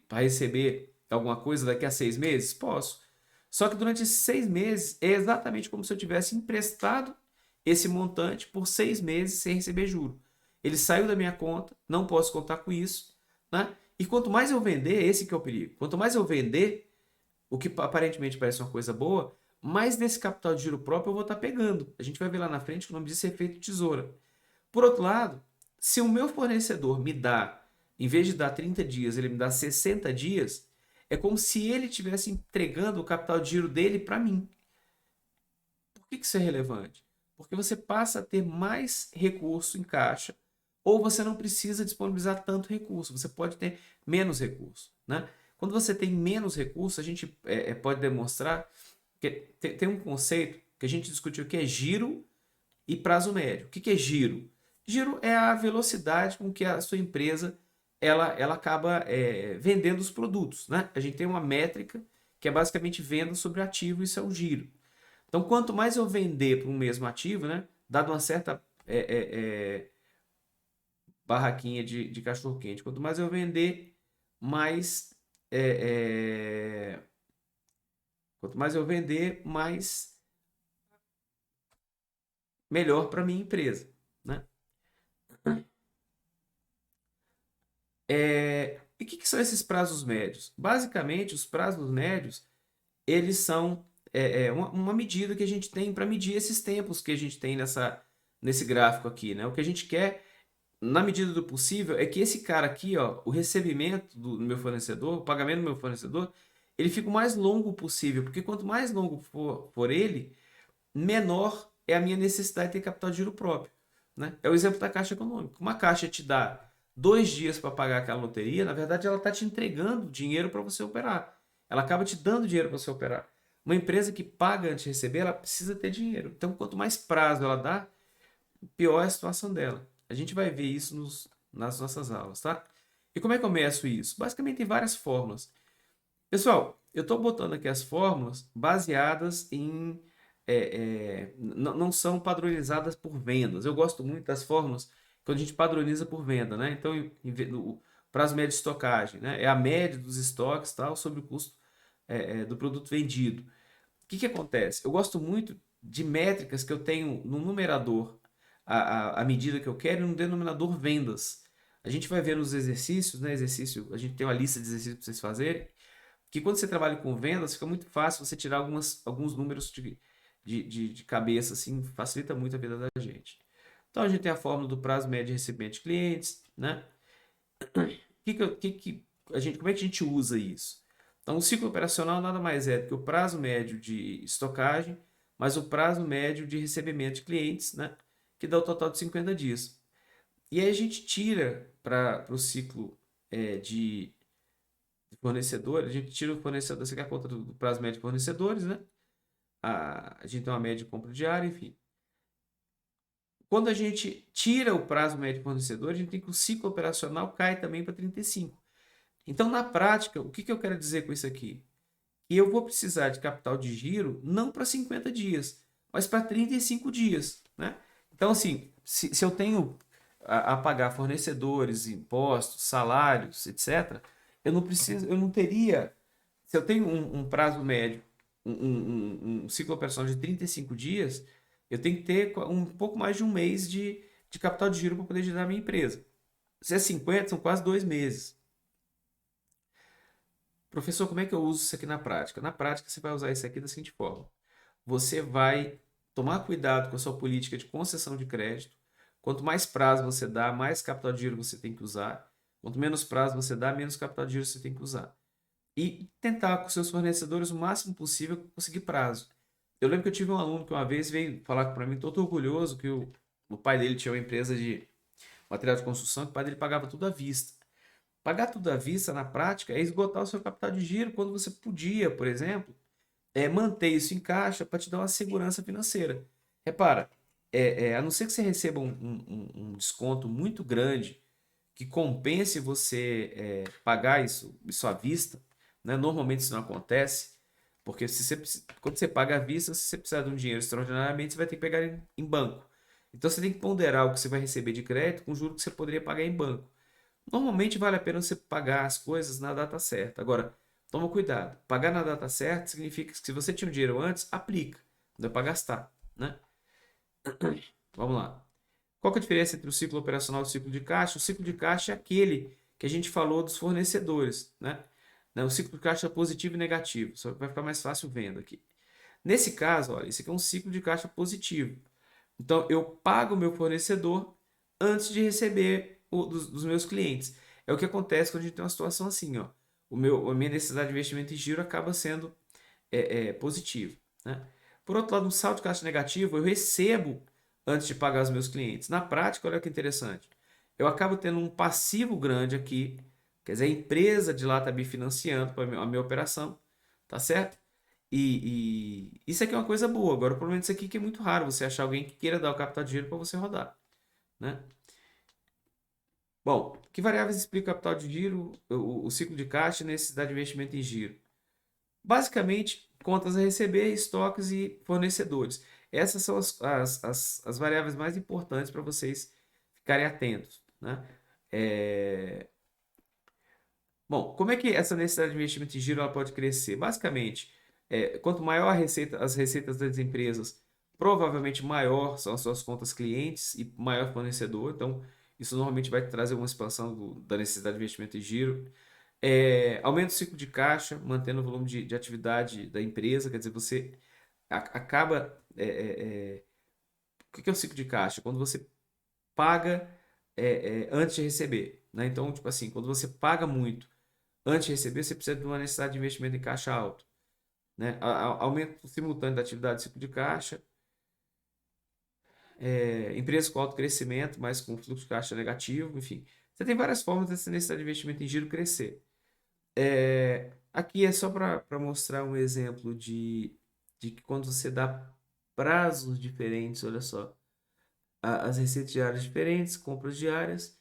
para receber alguma coisa daqui a 6 meses? Posso. Só que durante esses 6 meses é exatamente como se eu tivesse emprestado esse montante por 6 meses sem receber juro. Ele saiu da minha conta, não posso contar com isso, né? E quanto mais eu vender, esse que é o perigo. Quanto mais eu vender, o que aparentemente parece uma coisa boa, mais desse capital de giro próprio eu vou estar pegando. A gente vai ver lá na frente que o nome disso é efeito tesoura. Por outro lado, se o meu fornecedor me dá, em vez de dar 30 dias, ele me dá 60 dias, é como se ele estivesse entregando o capital de giro dele para mim. Por que isso é relevante? Porque você passa a ter mais recurso em caixa ou você não precisa disponibilizar tanto recurso, você pode ter menos recurso, né? Quando você tem menos recurso, a gente pode demonstrar que tem um conceito que a gente discutiu que é giro e prazo médio. O que é giro? Giro é a velocidade com que a sua empresa ela acaba vendendo os produtos, né? A gente tem uma métrica que é basicamente venda sobre ativo, isso é o giro. Então, quanto mais eu vender para um mesmo ativo, né? Dado uma certa barraquinha de cachorro-quente, quanto mais eu vender, mais é, é, quanto mais eu vender, mais melhor para minha empresa, né? E o que são esses prazos médios? Basicamente, os prazos médios, eles são uma medida que a gente tem para medir esses tempos que a gente tem nesse gráfico aqui, né? O que a gente quer, na medida do possível, é que esse cara aqui, ó, o recebimento do meu fornecedor, o pagamento do meu fornecedor, ele fica o mais longo possível, porque quanto mais longo for ele, menor é a minha necessidade de ter capital de giro próprio, né? É o exemplo da Caixa Econômica. Uma caixa te dá 2 dias para pagar aquela loteria, na verdade ela está te entregando dinheiro para você operar. Ela acaba te dando dinheiro para você operar. Uma empresa que paga antes de receber, ela precisa ter dinheiro. Então, quanto mais prazo ela dá, pior é a situação dela. A gente vai ver isso nas nossas aulas, tá? E como é que eu meço isso? Basicamente tem várias fórmulas. Pessoal, eu estou botando aqui as fórmulas baseadas em. Não são padronizadas por vendas. Eu gosto muito das fórmulas quando a gente padroniza por venda, né? Então, o prazo médio de estocagem, né? É a média dos estoques tal, sobre o custo do produto vendido. O que acontece? Eu gosto muito de métricas que eu tenho no numerador a medida que eu quero e no denominador vendas. A gente vai ver nos exercícios, né? A gente tem uma lista de exercícios para vocês fazerem que quando você trabalha com vendas, fica muito fácil você tirar alguns números de cabeça, assim, facilita muito a vida da gente. Então, a gente tem a fórmula do prazo médio de recebimento de clientes, né? Como é que a gente usa isso? Então, o ciclo operacional nada mais é do que o prazo médio de estocagem, mais o prazo médio de recebimento de clientes, né? Que dá o total de 50 dias. E aí a gente tira para o ciclo de fornecedor, a gente tira o fornecedor, você quer a conta do prazo médio de fornecedores, né? A gente tem uma média de compra diária, enfim. Quando a gente tira o prazo médio de fornecedor, a gente tem que o ciclo operacional cai também para 35. Então, na prática, o que eu quero dizer com isso aqui? Que eu vou precisar de capital de giro não para 50 dias, mas para 35 dias, né? Então, assim, se eu tenho a pagar fornecedores, impostos, salários, etc., eu não teria, se eu tenho um prazo médio, um ciclo operacional de 35 dias, eu tenho que ter um pouco mais de um mês de capital de giro para poder girar a minha empresa. Se é 50, são quase 2 meses. Professor, como é que eu uso isso aqui na prática? Na prática, você vai usar isso aqui da seguinte forma: você vai tomar cuidado com a sua política de concessão de crédito. Quanto mais prazo você dá, mais capital de giro você tem que usar. Quanto menos prazo você dá, menos capital de giro você tem que usar. E tentar com seus fornecedores o máximo possível conseguir prazo. Eu lembro que eu tive um aluno que uma vez veio falar para mim, todo orgulhoso, que o pai dele tinha uma empresa de material de construção, que o pai dele pagava tudo à vista. Pagar tudo à vista, na prática, é esgotar o seu capital de giro quando você podia, por exemplo, manter isso em caixa para te dar uma segurança financeira. Repara, a não ser que você receba um desconto muito grande que compense você pagar isso à vista, né? Normalmente isso não acontece, porque quando você paga à vista, se você precisar de um dinheiro extraordinariamente, você vai ter que pegar em banco. Então você tem que ponderar o que você vai receber de crédito com o juro que você poderia pagar em banco. Normalmente vale a pena você pagar as coisas na data certa. Agora, toma cuidado. Pagar na data certa significa que se você tinha o dinheiro antes, aplica. Não é para gastar, né? Vamos lá. Qual que é a diferença entre o ciclo operacional e o ciclo de caixa? O ciclo de caixa é aquele que a gente falou dos fornecedores, né? O ciclo de caixa é positivo e negativo. Só que vai ficar mais fácil vendo aqui. Nesse caso, olha, esse aqui é um ciclo de caixa positivo. Então, eu pago o meu fornecedor antes de receber dos meus clientes. É o que acontece quando a gente tem uma situação assim, ó. A minha necessidade de investimento em giro acaba sendo positivo, né? Por outro lado, um saldo de caixa negativo, eu recebo antes de pagar os meus clientes. Na prática, olha que interessante. Eu acabo tendo um passivo grande aqui, quer dizer, a empresa de lá está me financiando para a minha operação, tá certo? E isso aqui é uma coisa boa. Agora, o problema disso aqui é que é muito raro você achar alguém que queira dar o capital de giro para você rodar, né? Bom, que variáveis explicam o capital de giro, o ciclo de caixa e necessidade de investimento em giro? Basicamente, contas a receber, estoques e fornecedores. Essas são as variáveis mais importantes para vocês ficarem atentos, né? É, Bom, como é que essa necessidade de investimento em giro ela pode crescer? Basicamente, quanto maior a receita, as receitas das empresas, provavelmente maior são as suas contas clientes e maior fornecedor. Então, isso normalmente vai trazer uma expansão da necessidade de investimento em giro. Aumenta o ciclo de caixa, mantendo o volume de atividade da empresa. Quer dizer, você acaba. O que é o ciclo de caixa? Quando você paga antes de receber, né? Então, tipo assim, quando você paga muito antes de receber, você precisa de uma necessidade de investimento em caixa alto, né? Aumento simultâneo da atividade do ciclo de caixa, empresas com alto crescimento, mas com fluxo de caixa negativo, enfim. Você tem várias formas dessa necessidade de investimento em giro crescer. Aqui é só para mostrar um exemplo de que quando você dá prazos diferentes, olha só, as receitas diárias diferentes, compras diárias,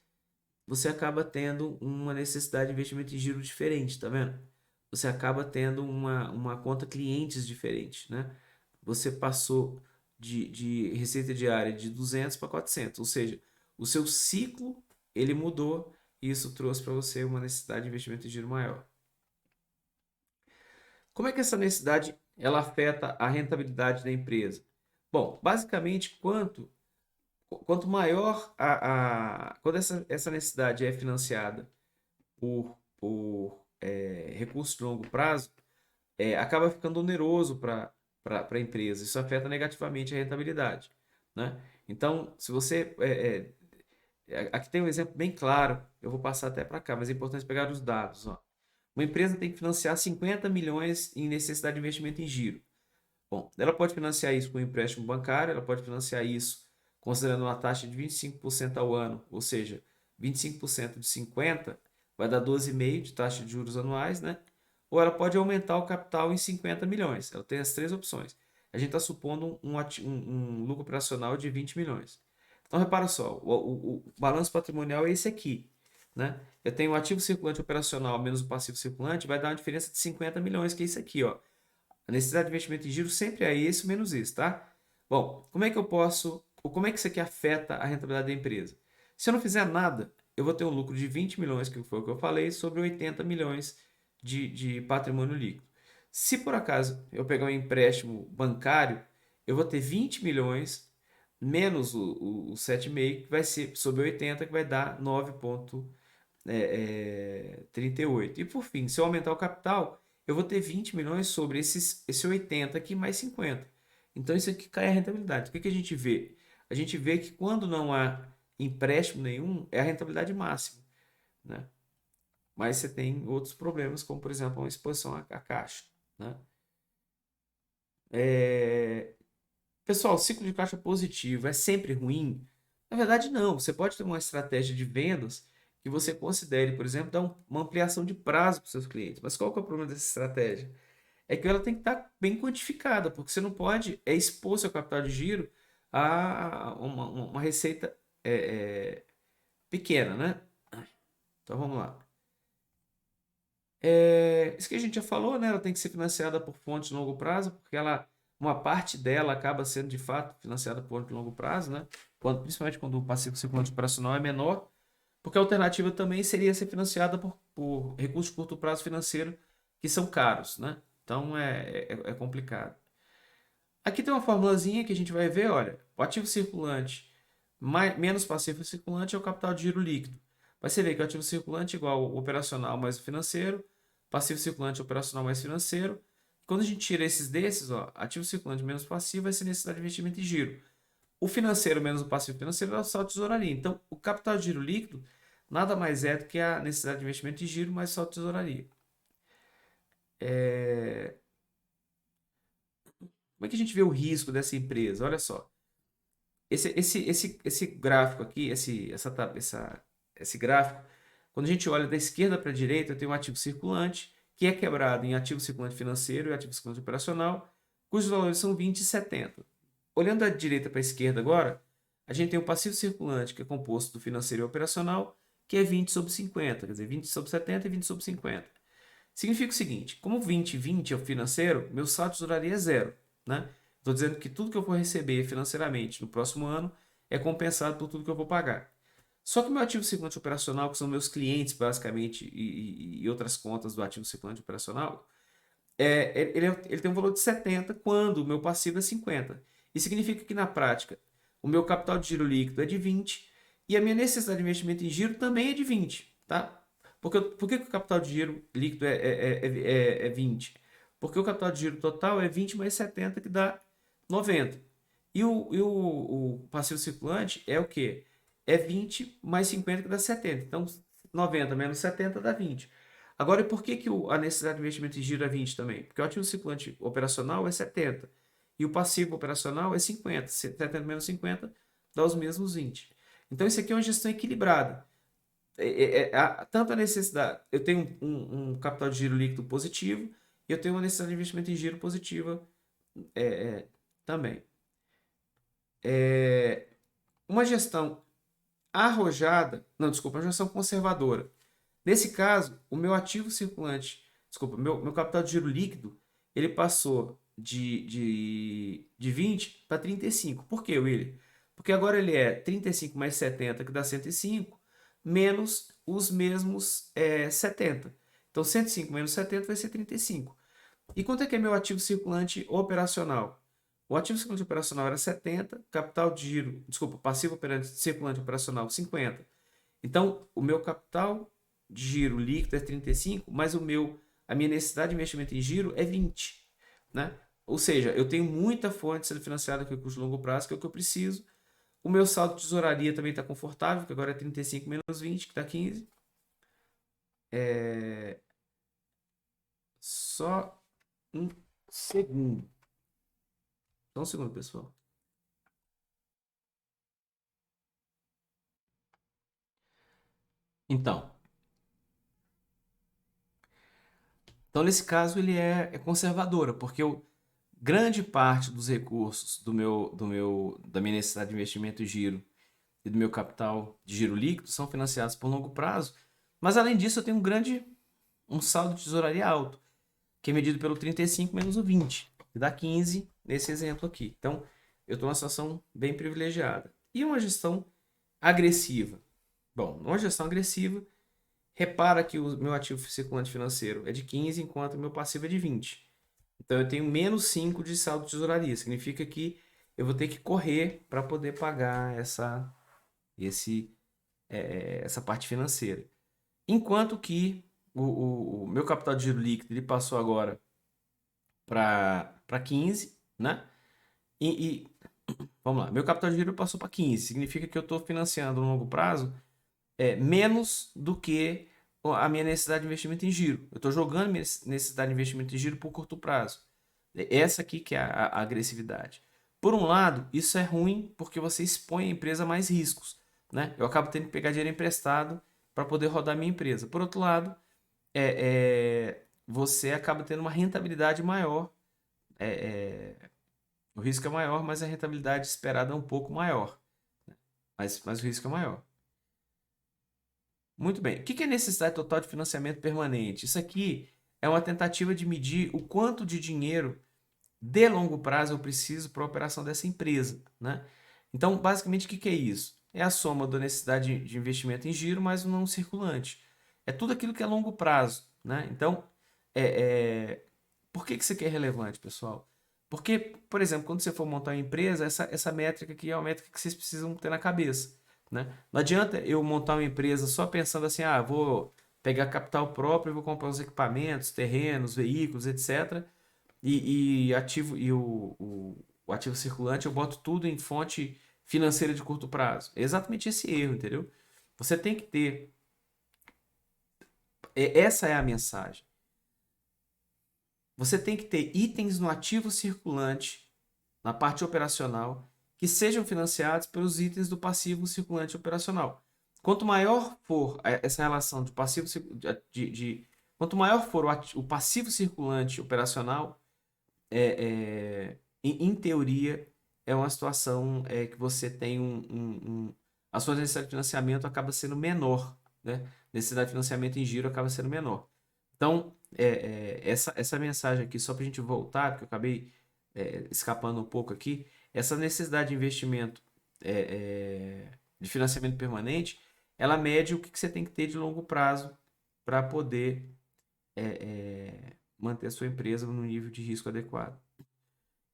você acaba tendo uma necessidade de investimento em giro diferente, tá vendo? Você acaba tendo uma conta clientes diferente, né? Você passou de receita diária de 200 para 400, ou seja, o seu ciclo ele mudou e isso trouxe para você uma necessidade de investimento em giro maior. Como é que essa necessidade ela afeta a rentabilidade da empresa? Bom, basicamente, quanto maior quando essa necessidade é financiada por recursos de longo prazo, acaba ficando oneroso para a empresa. Isso afeta negativamente a rentabilidade, né? Então, se você. Aqui tem um exemplo bem claro, eu vou passar até para cá, mas é importante pegar os dados. Ó. Uma empresa tem que financiar 50 milhões em necessidade de investimento em giro. Bom, ela pode financiar isso com empréstimo bancário, ela pode financiar isso considerando uma taxa de 25% ao ano, ou seja, 25% de 50 vai dar 12,5 de taxa de juros anuais, né? Ou ela pode aumentar o capital em 50 milhões. Ela tem as três opções. A gente está supondo um lucro operacional de 20 milhões. Então, repara só, o balanço patrimonial é esse aqui, né? Eu tenho o ativo circulante operacional menos o passivo circulante, vai dar uma diferença de 50 milhões, que é isso aqui, ó. A necessidade de investimento em giro sempre é esse menos isso, tá? Bom, como é que isso aqui afeta a rentabilidade da empresa? Se eu não fizer nada, eu vou ter um lucro de 20 milhões, que foi o que eu falei, sobre 80 milhões de patrimônio líquido. Se por acaso eu pegar um empréstimo bancário, eu vou ter 20 milhões menos o 7,5, que vai ser sobre 80, que vai dar 9,38. E por fim, se eu aumentar o capital, eu vou ter 20 milhões sobre esse 80 aqui mais 50. Então isso aqui cai a rentabilidade. O que a gente vê? A gente vê que quando não há empréstimo nenhum, é a rentabilidade máxima, né? Mas você tem outros problemas, como por exemplo, uma exposição à caixa, né? Pessoal, o ciclo de caixa positivo é sempre ruim? Na verdade, não. Você pode ter uma estratégia de vendas que você considere, por exemplo, dar uma ampliação de prazo para os seus clientes. Mas qual que é o problema dessa estratégia? É que ela tem que estar bem quantificada, porque você não pode expor seu capital de giro a uma receita pequena, né? Então vamos lá. Isso que a gente já falou, né? Ela tem que ser financiada por fontes de longo prazo, porque uma parte dela acaba sendo de fato financiada por fontes de longo prazo, né? Principalmente quando o passivo circulante operacional é menor, porque a alternativa também seria ser financiada por recursos de curto prazo financeiro que são caros, né? Então é complicado. Aqui tem uma formulazinha que a gente vai ver, olha, o ativo circulante menos passivo circulante é o capital de giro líquido. Vai você ver que o ativo circulante é igual o operacional mais o financeiro, passivo circulante operacional mais financeiro. Quando a gente tira esses desses, ó, ativo circulante menos passivo vai ser necessidade de investimento em giro. O financeiro menos o passivo financeiro é só tesouraria. Então, o capital de giro líquido nada mais é do que a necessidade de investimento em giro mais só tesouraria. Como é que a gente vê o risco dessa empresa? Olha só. Esse gráfico aqui, esse gráfico, quando a gente olha da esquerda para a direita, eu tenho um ativo circulante, que é quebrado em ativo circulante financeiro e ativo circulante operacional, cujos valores são 20 e 70. Olhando da direita para a esquerda agora, a gente tem o passivo circulante, que é composto do financeiro e operacional, que é 20 sobre 50, quer dizer, 20 sobre 70 e 20 sobre 50. Significa o seguinte, como 20 e 20 é o financeiro, meu saldo de tesouraria é zero, né? Estou dizendo que tudo que eu vou receber financeiramente no próximo ano é compensado por tudo que eu vou pagar. Só que o meu ativo circulante operacional, que são meus clientes basicamente e outras contas do ativo circulante operacional, ele tem um valor de 70 quando o meu passivo é 50. Isso significa que na prática o meu capital de giro líquido é de 20 e a minha necessidade de investimento em giro também é de 20, tá? Por que o capital de giro líquido é 20? Porque o capital de giro total é 20 mais 70, que dá 90. E o passivo circulante é o quê? É 20 mais 50, que dá 70. Então, 90 menos 70 dá 20. Agora, por que a necessidade de investimento em giro é 20 também? Porque o ativo circulante operacional é 70 e o passivo operacional é 50. 70 menos 50 dá os mesmos 20. Então, isso aqui é uma gestão equilibrada. Tanto a necessidade, eu tenho um capital de giro líquido positivo e eu tenho uma necessidade de investimento em giro positiva também. Uma gestão arrojada, não, desculpa, uma gestão conservadora. Nesse caso, o meu ativo circulante, desculpa, meu capital de giro líquido, ele passou de 20 para 35. Por quê, William? Porque agora ele é 35 mais 70, que dá 105, menos os mesmos 70. Então, 105 menos 70 vai ser 35. E quanto é que é meu ativo circulante operacional? O ativo circulante operacional era 70, capital de giro, desculpa, passivo circulante operacional 50. Então, o meu capital de giro líquido é 35, mas a minha necessidade de investimento em giro é 20, né? Ou seja, eu tenho muita fonte sendo financiada com recurso de longo prazo, que é o que eu preciso. O meu saldo de tesouraria também está confortável, que agora é 35 menos 20, que dá 15. Só um segundo. Só um segundo, pessoal. Então, nesse caso, ele é conservadora, porque grande parte dos recursos da minha necessidade de investimento em giro e do meu capital de giro líquido são financiados por longo prazo. Mas, além disso, eu tenho um saldo de tesouraria alto, que é medido pelo 35 menos o 20, que dá 15 nesse exemplo aqui. Então, eu estou numa situação bem privilegiada. E uma gestão agressiva. Bom, numa gestão agressiva, repara que o meu ativo circulante financeiro é de 15, enquanto o meu passivo é de 20. Então eu tenho menos 5 de saldo de tesouraria. Significa que eu vou ter que correr para poder pagar esse, essa parte financeira. Enquanto que o meu capital de giro líquido ele passou agora para 15, né? E vamos lá, meu capital de giro passou para 15. Significa que eu estou financiando no longo prazo menos do que a minha necessidade de investimento em giro. Eu estou jogando minha necessidade de investimento em giro por curto prazo. Essa aqui que é a agressividade. Por um lado, isso é ruim porque você expõe a empresa a mais riscos, né? Eu acabo tendo que pegar dinheiro emprestado para poder rodar minha empresa. Por outro lado, você acaba tendo uma rentabilidade maior. O risco é maior, mas a rentabilidade esperada é um pouco maior. Mas o risco é maior. Muito bem. O que é necessidade total de financiamento permanente? Isso aqui é uma tentativa de medir o quanto de dinheiro de longo prazo eu preciso para a operação dessa empresa, né? Então, basicamente, o que é isso? É a soma da necessidade de investimento em giro mais o não circulante. É tudo aquilo que é longo prazo, né? Então, por que isso aqui é relevante, pessoal? Porque, por exemplo, quando você for montar uma empresa, essa métrica aqui é uma métrica que vocês precisam ter na cabeça, né? Não adianta eu montar uma empresa só pensando assim, vou pegar capital próprio, vou comprar os equipamentos, terrenos, veículos, etc. O ativo circulante eu boto tudo em fonte financeira de curto prazo. É exatamente esse erro, entendeu? Você tem que ter. Essa é a mensagem. Você tem que ter itens no ativo circulante, na parte operacional, que sejam financiados pelos itens do passivo circulante operacional. Quanto maior for essa relação de passivo quanto maior for o passivo circulante operacional, em teoria, é uma situação que você tem a sua necessidade de financiamento acaba sendo menor, né? Necessidade de financiamento em giro acaba sendo menor. Então, essa mensagem aqui, só para a gente voltar, porque eu acabei escapando um pouco aqui, essa necessidade de investimento de financiamento permanente, ela mede o que você tem que ter de longo prazo para poder manter a sua empresa no nível de risco adequado.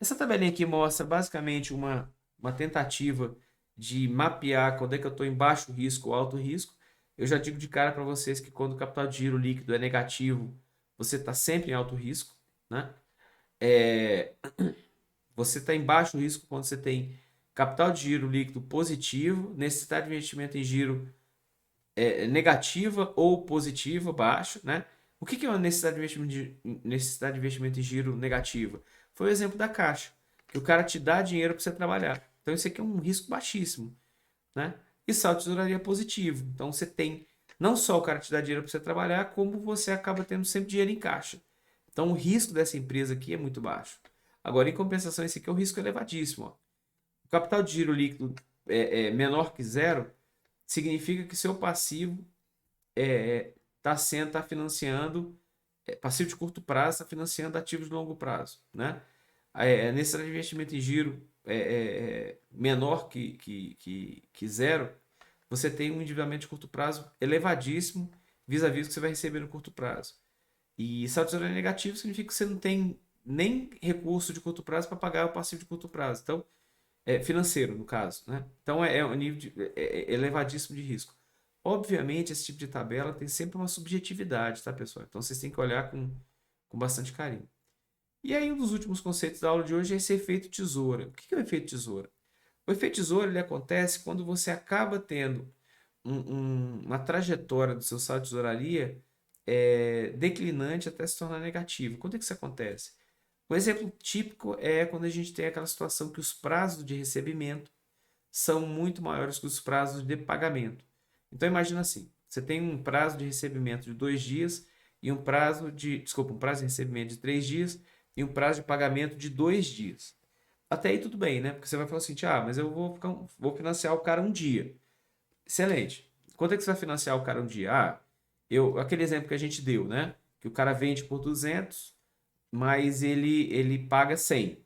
Essa tabelinha aqui mostra basicamente uma tentativa de mapear quando é que eu estou em baixo risco ou alto risco. Eu já digo de cara para vocês que quando o capital de giro líquido é negativo, você está sempre em alto risco, né? Você está em baixo risco quando você tem capital de giro líquido positivo, necessidade de investimento em giro negativa ou positiva, baixo, né? O que é uma necessidade de investimento em giro negativa? Foi o exemplo da Caixa, que o cara te dá dinheiro para você trabalhar. Então isso aqui é um risco baixíssimo, né? E saldo de tesouraria positivo. Então você tem não só o cara te dá dinheiro para você trabalhar, como você acaba tendo sempre dinheiro em caixa. Então o risco dessa empresa aqui é muito baixo. Agora, em compensação, esse aqui é um risco elevadíssimo. Ó. O capital de giro líquido menor que zero significa que seu passivo tá financiando, passivo de curto prazo está financiando ativos de longo prazo, né? A necessidade de investimento em giro menor que zero, você tem um endividamento de curto prazo elevadíssimo vis-à-vis o que você vai receber no curto prazo. E saldo de tesouraria negativo significa que você não tem nem recurso de curto prazo para pagar o passivo de curto prazo. Então, financeiro, no caso, né? Então, é um nível elevadíssimo de risco. Obviamente, esse tipo de tabela tem sempre uma subjetividade, tá, pessoal? Então, vocês têm que olhar com bastante carinho. E aí, um dos últimos conceitos da aula de hoje é esse efeito tesoura. O que é o efeito tesoura? O efeito tesoura ele acontece quando você acaba tendo uma trajetória do seu saldo de tesouraria declinante até se tornar negativo. Quando é que isso acontece? Um exemplo típico é quando a gente tem aquela situação que os prazos de recebimento são muito maiores que os prazos de pagamento. Então imagina assim, você tem um prazo de recebimento de 2 dias e um prazo de recebimento de 3 dias e um prazo de pagamento de 2 dias. Até aí tudo bem, né? Porque você vai falar assim, mas eu vou financiar o cara um dia. Excelente. Quanto é que você vai financiar o cara um dia? Aquele exemplo que a gente deu, né? Que o cara vende por 200, mas ele paga 100,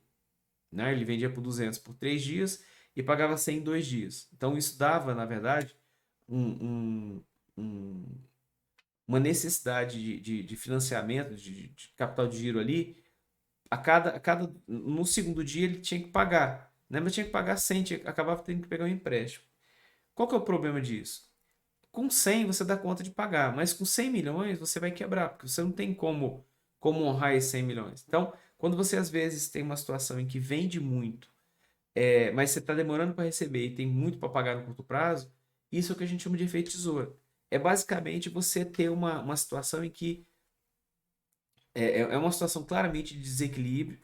né? Ele vendia por 200 por 3 dias e pagava 100 em 2 dias. Então isso dava, na verdade, um, um- um- uma necessidade de financiamento, de capital de giro ali, no segundo dia ele tinha que pagar, né? Mas tinha que pagar 100, acabava tendo que pegar um empréstimo. Qual que é o problema disso? Com 100 você dá conta de pagar, mas com 100 milhões você vai quebrar, porque você não tem como honrar esses 100 milhões. Então, quando você às vezes tem uma situação em que vende muito, mas você está demorando para receber e tem muito para pagar no curto prazo, isso é o que a gente chama de efeito tesoura. É basicamente você ter uma situação em que é uma situação claramente de desequilíbrio,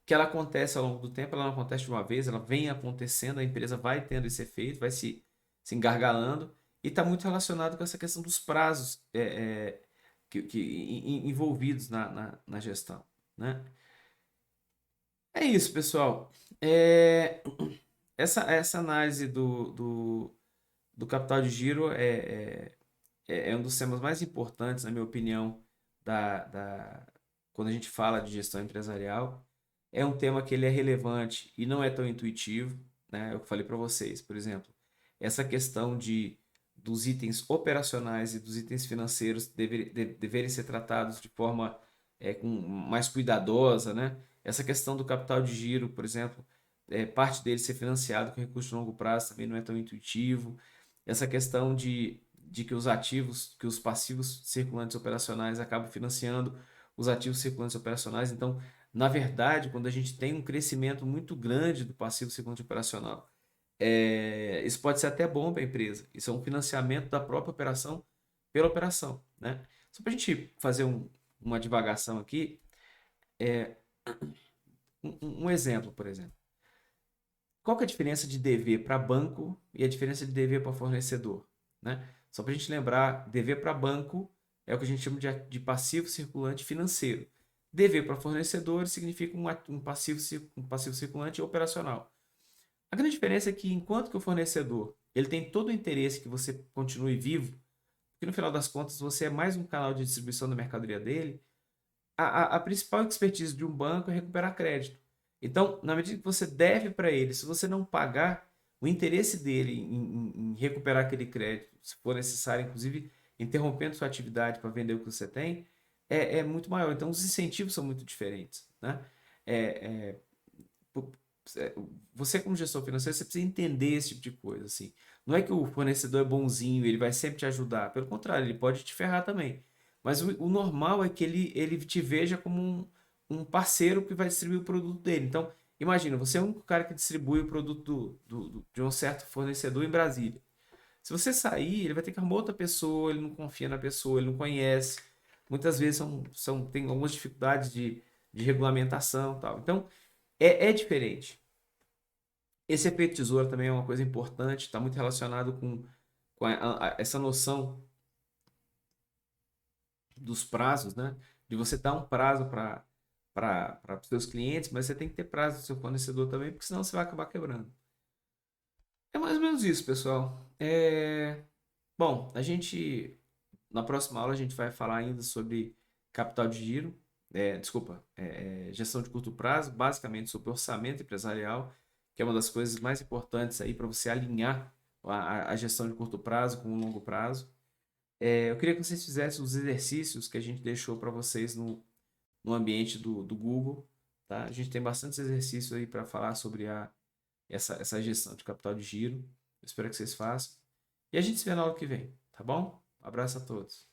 que ela acontece ao longo do tempo, ela não acontece de uma vez, ela vem acontecendo, a empresa vai tendo esse efeito, vai se engargalando, e está muito relacionado com essa questão dos prazos envolvidos na gestão, né? É isso, pessoal. Essa análise do capital de giro é um dos temas mais importantes, na minha opinião, quando a gente fala de gestão empresarial. É um tema que ele é relevante e não é tão intuitivo, né? Eu falei para vocês, por exemplo, essa questão dos itens operacionais e dos itens financeiros deverem ser tratados de forma mais cuidadosa, né? Essa questão do capital de giro, por exemplo, parte dele ser financiado com recursos de longo prazo também não é tão intuitivo. Essa questão de que os ativos, que os passivos circulantes operacionais acabam financiando os ativos circulantes operacionais. Então, na verdade, quando a gente tem um crescimento muito grande do passivo circulante operacional, isso pode ser até bom para a empresa. Isso é um financiamento da própria operação pela operação, né? Só para a gente fazer uma divagação aqui, um exemplo, por exemplo. Qual que é a diferença de DV para banco e a diferença de DV para fornecedor, né? Só para a gente lembrar, DV para banco é o que a gente chama de passivo circulante financeiro. DV para fornecedor significa um passivo circulante operacional. A grande diferença é que enquanto que o fornecedor ele tem todo o interesse que você continue vivo, porque no final das contas você é mais um canal de distribuição da mercadoria dele, a principal expertise de um banco é recuperar crédito. Então, na medida que você deve para ele, se você não pagar, o interesse dele em recuperar aquele crédito, se for necessário, inclusive interrompendo sua atividade para vender o que você tem, é muito maior. Então, os incentivos são muito diferentes, né? É, é, pu- Você, como gestor financeiro, você precisa entender esse tipo de coisa, assim. Não é que o fornecedor é bonzinho, ele vai sempre te ajudar. Pelo contrário, ele pode te ferrar também. Mas o normal é que ele te veja como um parceiro que vai distribuir o produto dele. Então, imagina, você é o único cara que distribui o produto de um certo fornecedor em Brasília. Se você sair, ele vai ter que arrumar outra pessoa, ele não confia na pessoa, ele não conhece. Muitas vezes tem algumas dificuldades de regulamentação e tal. Então, é diferente. Esse efeito tesoura também é uma coisa importante, está muito relacionado com essa noção dos prazos, né? De você dar um prazo para os seus clientes, mas você tem que ter prazo do seu fornecedor também, porque senão você vai acabar quebrando. É mais ou menos isso, pessoal. Bom, na próxima aula a gente vai falar ainda sobre capital de giro, desculpa, gestão de curto prazo, basicamente sobre orçamento empresarial, que é uma das coisas mais importantes aí para você alinhar a gestão de curto prazo com o longo prazo. Eu queria que vocês fizessem os exercícios que a gente deixou para vocês no ambiente do Google, tá? A gente tem bastantes exercícios aí para falar sobre essa gestão de capital de giro. Eu espero que vocês façam. E a gente se vê na aula que vem, tá bom? Um abraço a todos.